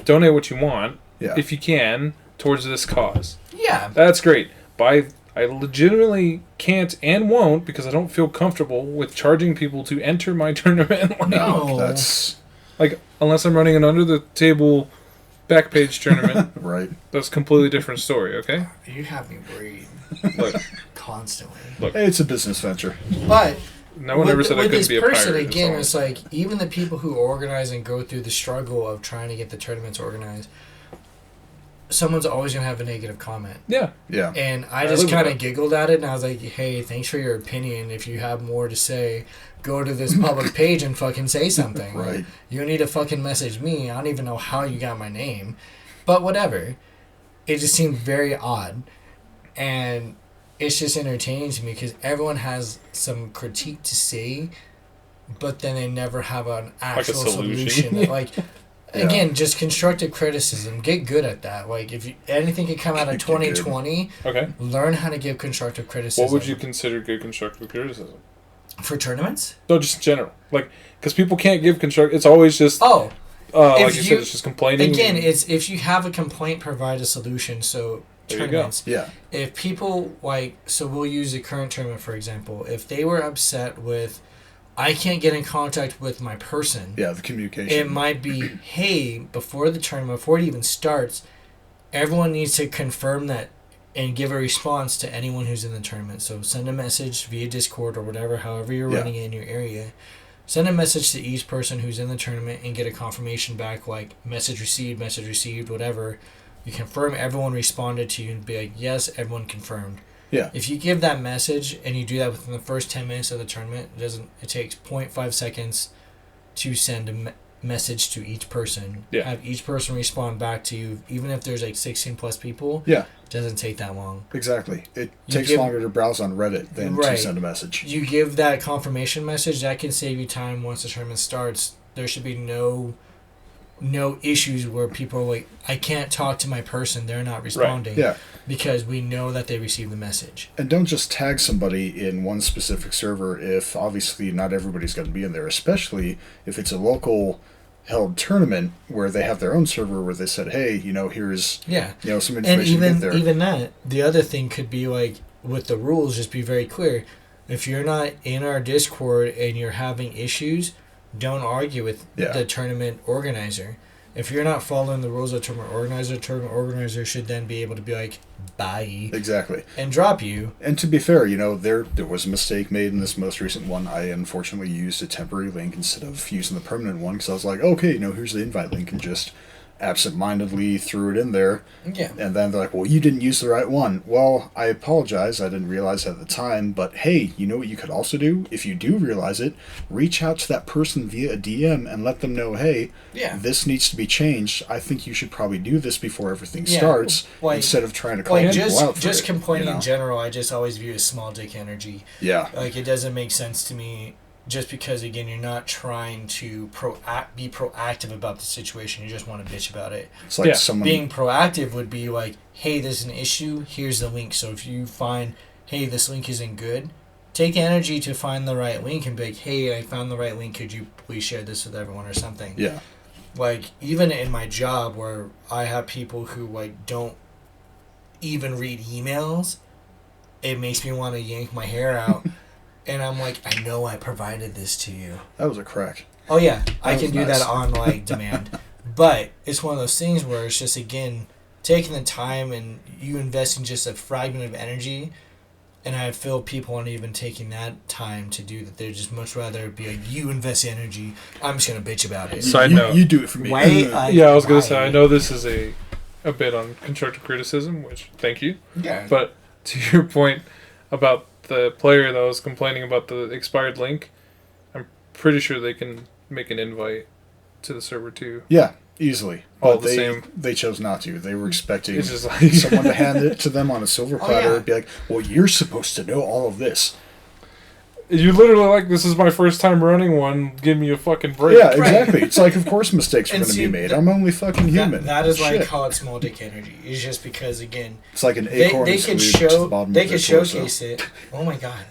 donate what you want, if you can, towards this cause. Yeah. That's great. But I legitimately can't and won't because I don't feel comfortable with charging people to enter my tournament. Like, No. That's... like, unless I'm running an under-the-table back-page tournament. Right. That's a completely different story, okay? You have me worried Look, constantly. Hey, it's a business venture. But no one ever said I couldn't be a pirate. This person, again, That's it's like, even the people who organize and go through the struggle of trying to get the tournaments organized, someone's always going to have a negative comment. Yeah. Yeah. And I I just live kind with of giggled at it, and I was like, hey, thanks for your opinion. If you have more to say, go to this public page and fucking say something. Right. Like, you don't need to fucking message me. I don't even know how you got my name. But whatever. It just seemed very odd. And it's just entertaining to me because everyone has some critique to say, but then they never have an actual solution. Like, again, just constructive criticism. Get good at that. Like, if anything can come out of 2020, okay. learn how to give constructive criticism. What would you consider good constructive criticism? For tournaments? No, just in general. Like, because people can't give it's always just... Oh. Like you said, it's just complaining. Again, it's if you have a complaint, provide a solution. So, there tournaments. Yeah. If people, like... So, we'll use the current tournament, for example. If they were upset with... I can't get in contact with my person. Yeah, the communication. It might be, hey, before the tournament, before it even starts, everyone needs to confirm that and give a response to anyone who's in the tournament. So send a message via Discord or whatever, however you're running it in your area. Send a message to each person who's in the tournament and get a confirmation back, like message received, whatever. You confirm everyone responded to you and be like, yes, everyone confirmed. Yeah. If you give that message and you do that within the first 10 minutes of the tournament, it takes 0.5 seconds to send a message to each person. Yeah. Have each person respond back to you, even if there's like 16 plus people. Yeah. It doesn't take that long. Exactly. It takes longer to browse on Reddit than to send a message. You give that confirmation message, that can save you time once the tournament starts. There should be no issues where people are like, I can't talk to my person, they're not responding. Right. Yeah. Because we know that they received the message. And don't just tag somebody in one specific server if obviously not everybody's going to be in there, especially if it's a local held tournament where they have their own server where they said, hey, here's some information and even there. even that, the other thing could be like with the rules, just be very clear. If you're not in our Discord and you're having issues, don't argue with the tournament organizer. If you're not following the rules of the tournament organizer should then be able to be like, bye. Exactly. And drop you. And to be fair, there was a mistake made in this most recent one. I unfortunately used a temporary link instead of using the permanent one because I was like, okay, here's the invite link, and just absentmindedly threw it in there. Yeah. And then they're like, well, you didn't use the right one. Well, I apologize. I didn't realize at the time. But hey, you know what you could also do? If you do realize it, reach out to that person via a DM and let them know, hey, this needs to be changed. I think you should probably do this before everything starts instead of trying to call people out for just it, complaining in general, I just always view as small dick energy. Yeah. Like, it doesn't make sense to me. Just because, again, you're not trying to be proactive about the situation. You just want to bitch about it. It's like someone... Being proactive would be like, hey, there's an issue. Here's the link. So if you find, hey, this link isn't good, take the energy to find the right link and be like, hey, I found the right link. Could you please share this with everyone or something? Yeah. Like, even in my job where I have people who, like, don't even read emails, it makes me want to yank my hair out. And I'm like, I know I provided this to you. That was a crack. Oh, yeah. I can do nice. that on, like, demand. But it's one of those things where it's just, again, taking the time and you investing just a fragment of energy. And I feel people aren't even taking that time to do that. They're just much rather be like, you invest the energy. I'm just going to bitch about it. Side note. You do it for me. I was going to say, I know this is a bit on constructive criticism, which, thank you. Yeah. But to your point about the player that was complaining about the expired link, I'm pretty sure they can make an invite to the server too. Yeah. Easily. All But the same. they chose not to. They were expecting It's just like someone to hand it to them on a silver platter yeah. and be like, well, you're supposed to know all of this. you literally like, this is my first time running one. Give me a fucking break. Yeah, exactly. It's like, of course mistakes are And going to be see, made. I'm only fucking human. That is why I Shit. call it small dick energy. It's just because, again, It's like an they acorn could is glued to the show, bottom they of could their torso. showcase it. Oh my god.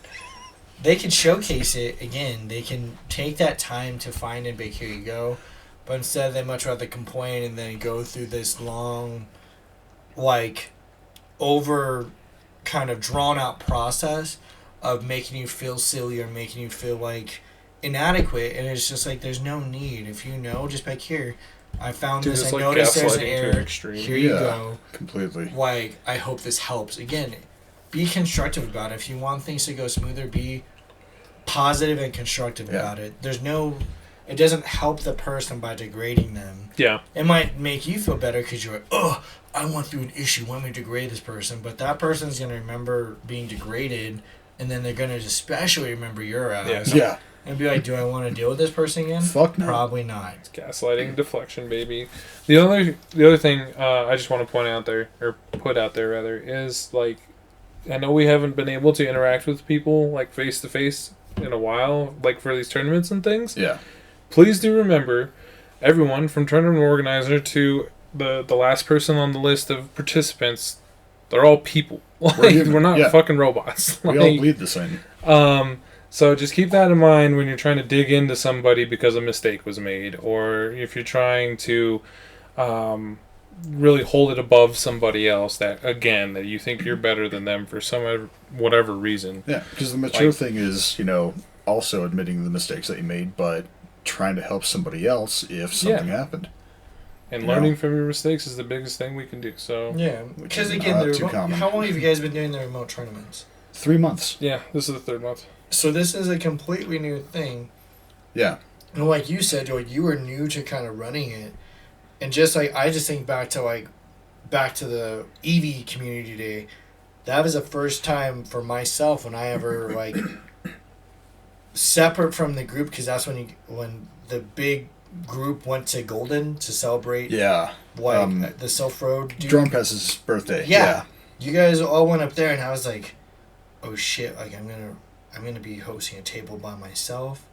They could showcase it, again, they can take that time to find and be, here you go. But instead, they much rather complain and then go through this long, like, over kind of drawn out process of making you feel silly or making you feel like inadequate. And it's just like, there's no need. If you know, just be like, here, I found Dude, this, it's I like noticed there's an gaslighting to an error. extreme. Here you Yeah. go. Completely. Like, I hope this helps. Again, be constructive about it. If you want things to go smoother, be positive and constructive Yeah. about it. It doesn't help the person by degrading them. Yeah. It might make you feel better because you're like, oh, I went through an issue, let me degrade this person. But that person's going to remember being degraded, and then they're going to especially remember your ass. Yeah. Yeah. And be like, do I want to deal with this person again? Fuck no. Probably not. Gaslighting, deflection, baby. The other thing I just want to point out there, or put out there rather, is like, I know we haven't been able to interact with people like face to face in a while, like for these tournaments and things. Yeah. Please do remember, everyone from tournament organizer to the last person on the list of participants, they're all people. Like, human, we're not yeah. fucking robots. We all bleed the same. So just keep that in mind when you're trying to dig into somebody because a mistake was made, or if you're trying to really hold it above somebody else that you think you're better than them for some whatever reason. Yeah, because the mature thing is, also admitting the mistakes that you made, but trying to help somebody else if something happened. And You learning know? from your mistakes is the biggest thing we can do. So Yeah. Which Because, is again, not too common. how long have you guys been doing the remote tournaments? 3 months. yeah, this is the third month. So this is a completely new thing. Yeah. And like you said, like, you were new to kind of running it. And just like, I just think back to the EV community day. That was the first time for myself when I ever, like, separate from the group, because that's when the big group went to Golden to celebrate Yeah. the Self Road dude. Drunk Pez's birthday. Yeah. You guys all went up there, and I was like, oh shit, like, I'm gonna be hosting a table by myself.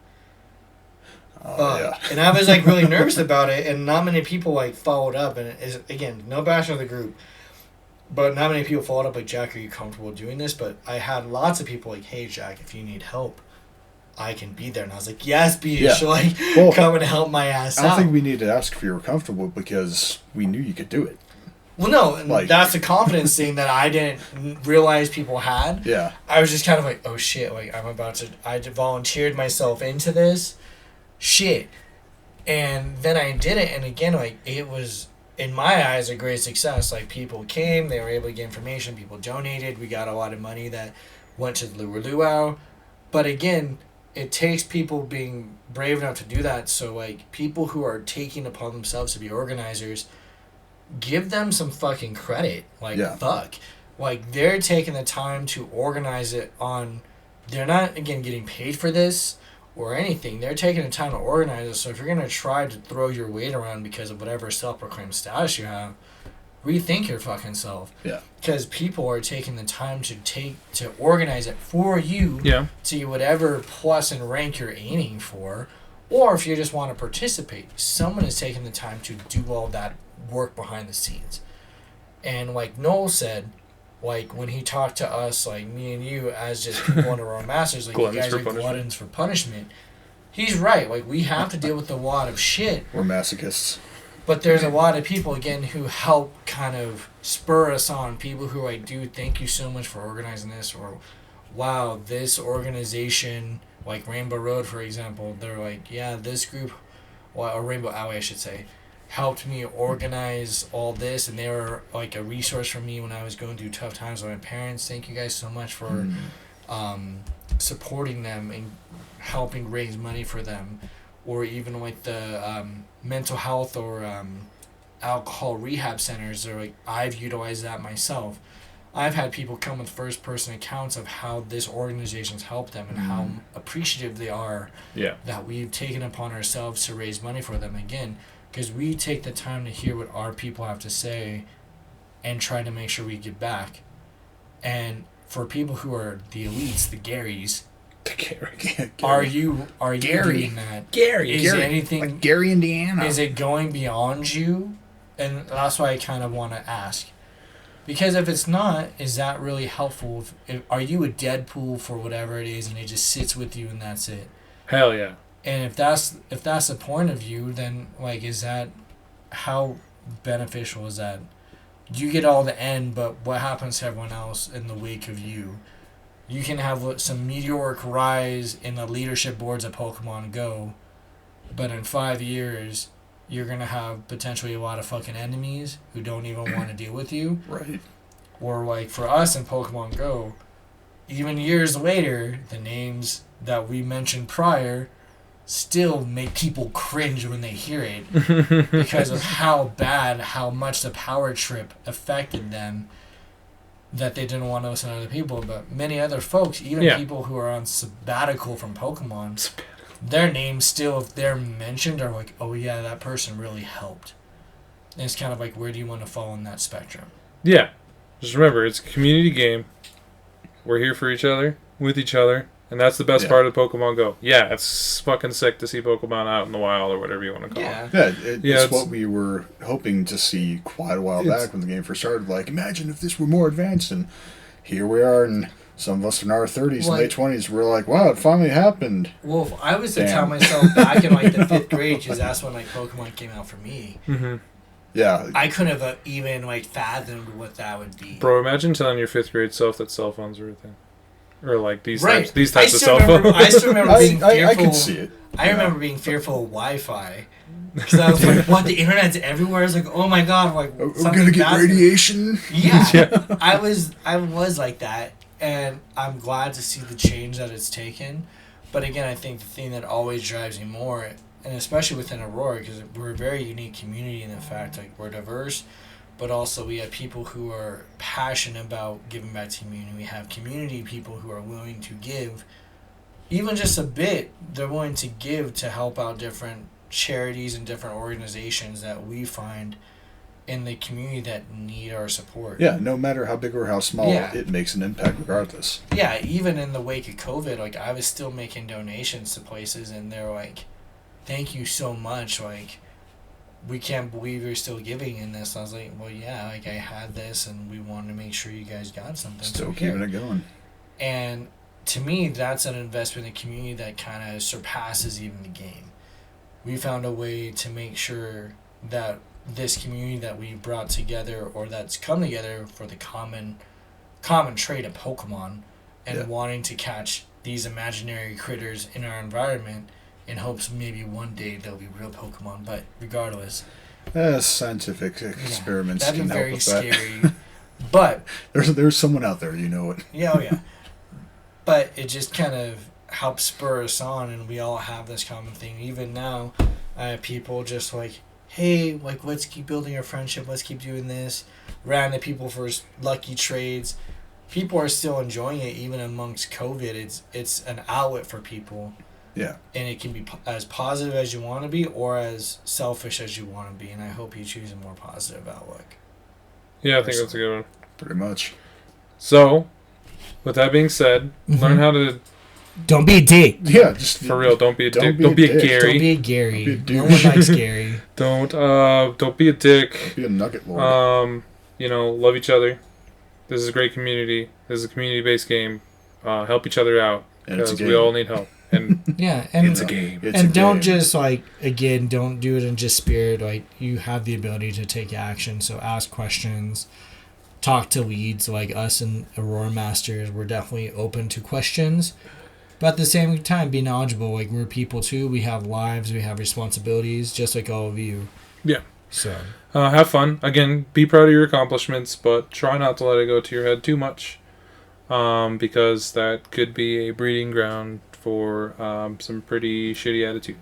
Yeah. And I was like really nervous about it, and not many people like followed up. And again, no bash on the group, but not many people followed up like, Jack, are you comfortable doing this? But I had lots of people like, hey Jack, if you need help, I can be there. And I was like, yes, Beatrice, like, Well, come and help my ass I don't out. think we need to ask if you were comfortable because we knew you could do it. Well, no, and Like- that's the confidence thing that I didn't realize people had. Yeah. I was just kind of like, oh shit, like, I volunteered myself into this shit. And then I did it, and again, like, it was, in my eyes, a great success. Like, people came, they were able to get information, people donated, we got a lot of money that went to the luau. But again, it takes people being brave enough to do that. So, like, people who are taking upon themselves to be organizers, give them some fucking credit. Like, Yeah. fuck. Like, they're taking the time to organize it on... They're not, again, getting paid for this or anything. They're taking the time to organize it. So if you're going to try to throw your weight around because of whatever self-proclaimed status you have, rethink your fucking self. Yeah. Because people are taking the time to organize it for you Yeah. to whatever plus and rank you're aiming for. Or if you just want to participate, someone is taking the time to do all that work behind the scenes. And like Noel said, like, when he talked to us, like me and you, as just people under our masters, like, Gluttons you guys for are punishment. gluttons for punishment. He's right. Like, we have to deal with a lot of shit. We're masochists. But there's a lot of people, again, who help kind of spur us on. People who I do thank you so much for organizing this. Or, wow, this organization, like Rainbow Road, for example, they're like, yeah, this group, well, or Rainbow Alley, I should say, helped me organize all this. And they were like a resource for me when I was going through tough times with my parents. Thank you guys so much for supporting them and helping raise money for them. Or even like the mental health or alcohol rehab centers. They're like, I've utilized that myself. I've had people come with first-person accounts of how this organization's helped them and how appreciative they are Yeah. that we've taken upon ourselves to raise money for them. Again, because we take the time to hear what our people have to say and try to make sure we get back. And for people who are the elites, the Garys, are you doing that? Is anything like Gary, Indiana? Is it going beyond you? And that's why I kind of want to ask. Because if it's not, is that really helpful? Are you a Deadpool for whatever it is, and it just sits with you and that's it? Hell yeah. And if that's the point of you, then like, is that, how beneficial is that? You get all the end, but what happens to everyone else in the wake of you? You can have some meteoric rise in the leadership boards of Pokemon Go, but in 5 years, you're going to have potentially a lot of fucking enemies who don't even want to deal with you. Right. Or like for us in Pokemon Go, even years later, the names that we mentioned prior still make people cringe when they hear it because of how much the power trip affected them, that they didn't want to listen to other people. But many other folks, even people who are on sabbatical from Pokemon, their names still, if they're mentioned, are like, oh yeah, that person really helped. And it's kind of like, where do you want to fall in that spectrum? Yeah. Just remember, it's a community game. We're here for each other, with each other, and that's the best part of Pokemon Go. Yeah, it's fucking sick to see Pokemon out in the wild, or whatever you want to call it. Yeah, it's what we were hoping to see quite a while back when the game first started. Like, imagine if this were more advanced, and here we are, and some of us in our 30s and late 20s, we're like, wow, it finally happened. Well, if I was to tell myself back in like the 5th grade, because that's when like Pokemon came out for me. Mm-hmm. Yeah. I couldn't have even like fathomed what that would be. Bro, imagine telling your 5th grade self that cell phones were a thing. Or like these types of cell phones. I still remember being fearful. I can see it. I remember being fearful of Wi-Fi. Because I was like, what, the internet's everywhere? I was like, oh my god, like we're gonna get radiation. Yeah. I was like that, and I'm glad to see the change that it's taken. But again, I think the thing that always drives me more, and especially within Aurora, because we're a very unique community in the fact like we're diverse, but also we have people who are passionate about giving back to community. We have community people who are willing to give, even just a bit, they're willing to give to help out different charities and different organizations that we find in the community that need our support. Yeah, no matter how big or how small, it makes an impact regardless. Yeah, even in the wake of COVID, like I was still making donations to places, and they're like, thank you so much, like we can't believe you're still giving in this. I was like, well, yeah, like I had this and we wanted to make sure you guys got something. Still keeping it going. And to me, that's an investment in the community that kind of surpasses even the game. We found a way to make sure that this community that we brought together, or that's come together for the common trait of Pokemon and wanting to catch these imaginary critters in our environment, in hopes maybe one day they'll be real Pokemon. But regardless, scientific experiments can help with that. That'd be very scary. But there's someone out there, you know it. Yeah, oh yeah. But it just kind of helps spur us on, and we all have this common thing. Even now, I have people just like, hey, like let's keep building our friendship. Let's keep doing this. Random people for lucky trades. People are still enjoying it even amongst COVID. It's an outlet for people. Yeah. And it can be as positive as you want to be, or as selfish as you want to be. And I hope you choose a more positive outlook. Yeah, I think that's a good one. Pretty much. So, with that being said, learn how to... Don't be a dick. Yeah, just... For real, don't be a dick. Don't be a Gary. Don't be a Gary. No one likes Gary. Don't be a dick. Don't be a nugget lord. Love each other. This is a great community. This is a community-based game. Help each other out. Because we all need help. And and it's a game. Don't just don't do it in just spirit. Like, you have the ability to take action. So ask questions, talk to leads like us and Aurora Masters. We're definitely open to questions, but at the same time, be knowledgeable. Like, we're people too. We have lives. We have responsibilities, just like all of you. Yeah. So have fun. Again, be proud of your accomplishments, but try not to let it go to your head too much, because that could be a breeding ground for some pretty shitty attitude.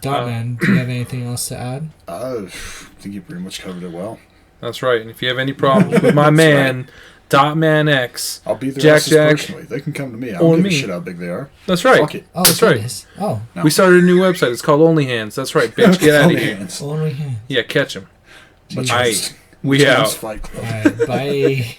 Man, do you have anything else to add? I think you pretty much covered it well. That's right. And if you have any problems with my man, DotManX. I'll be their Jack asses Jack. personally. They can come to me. I Or don't give me. a shit how big they are. That's right. Fuck it. Oh, That's right. goodness. Oh, No. We started a new website. It's called OnlyHands. That's right, bitch. Get out of Only here. hands. only hands. Yeah, catch him. Much Aight. as- We much as out. Fight Club. All right, bye.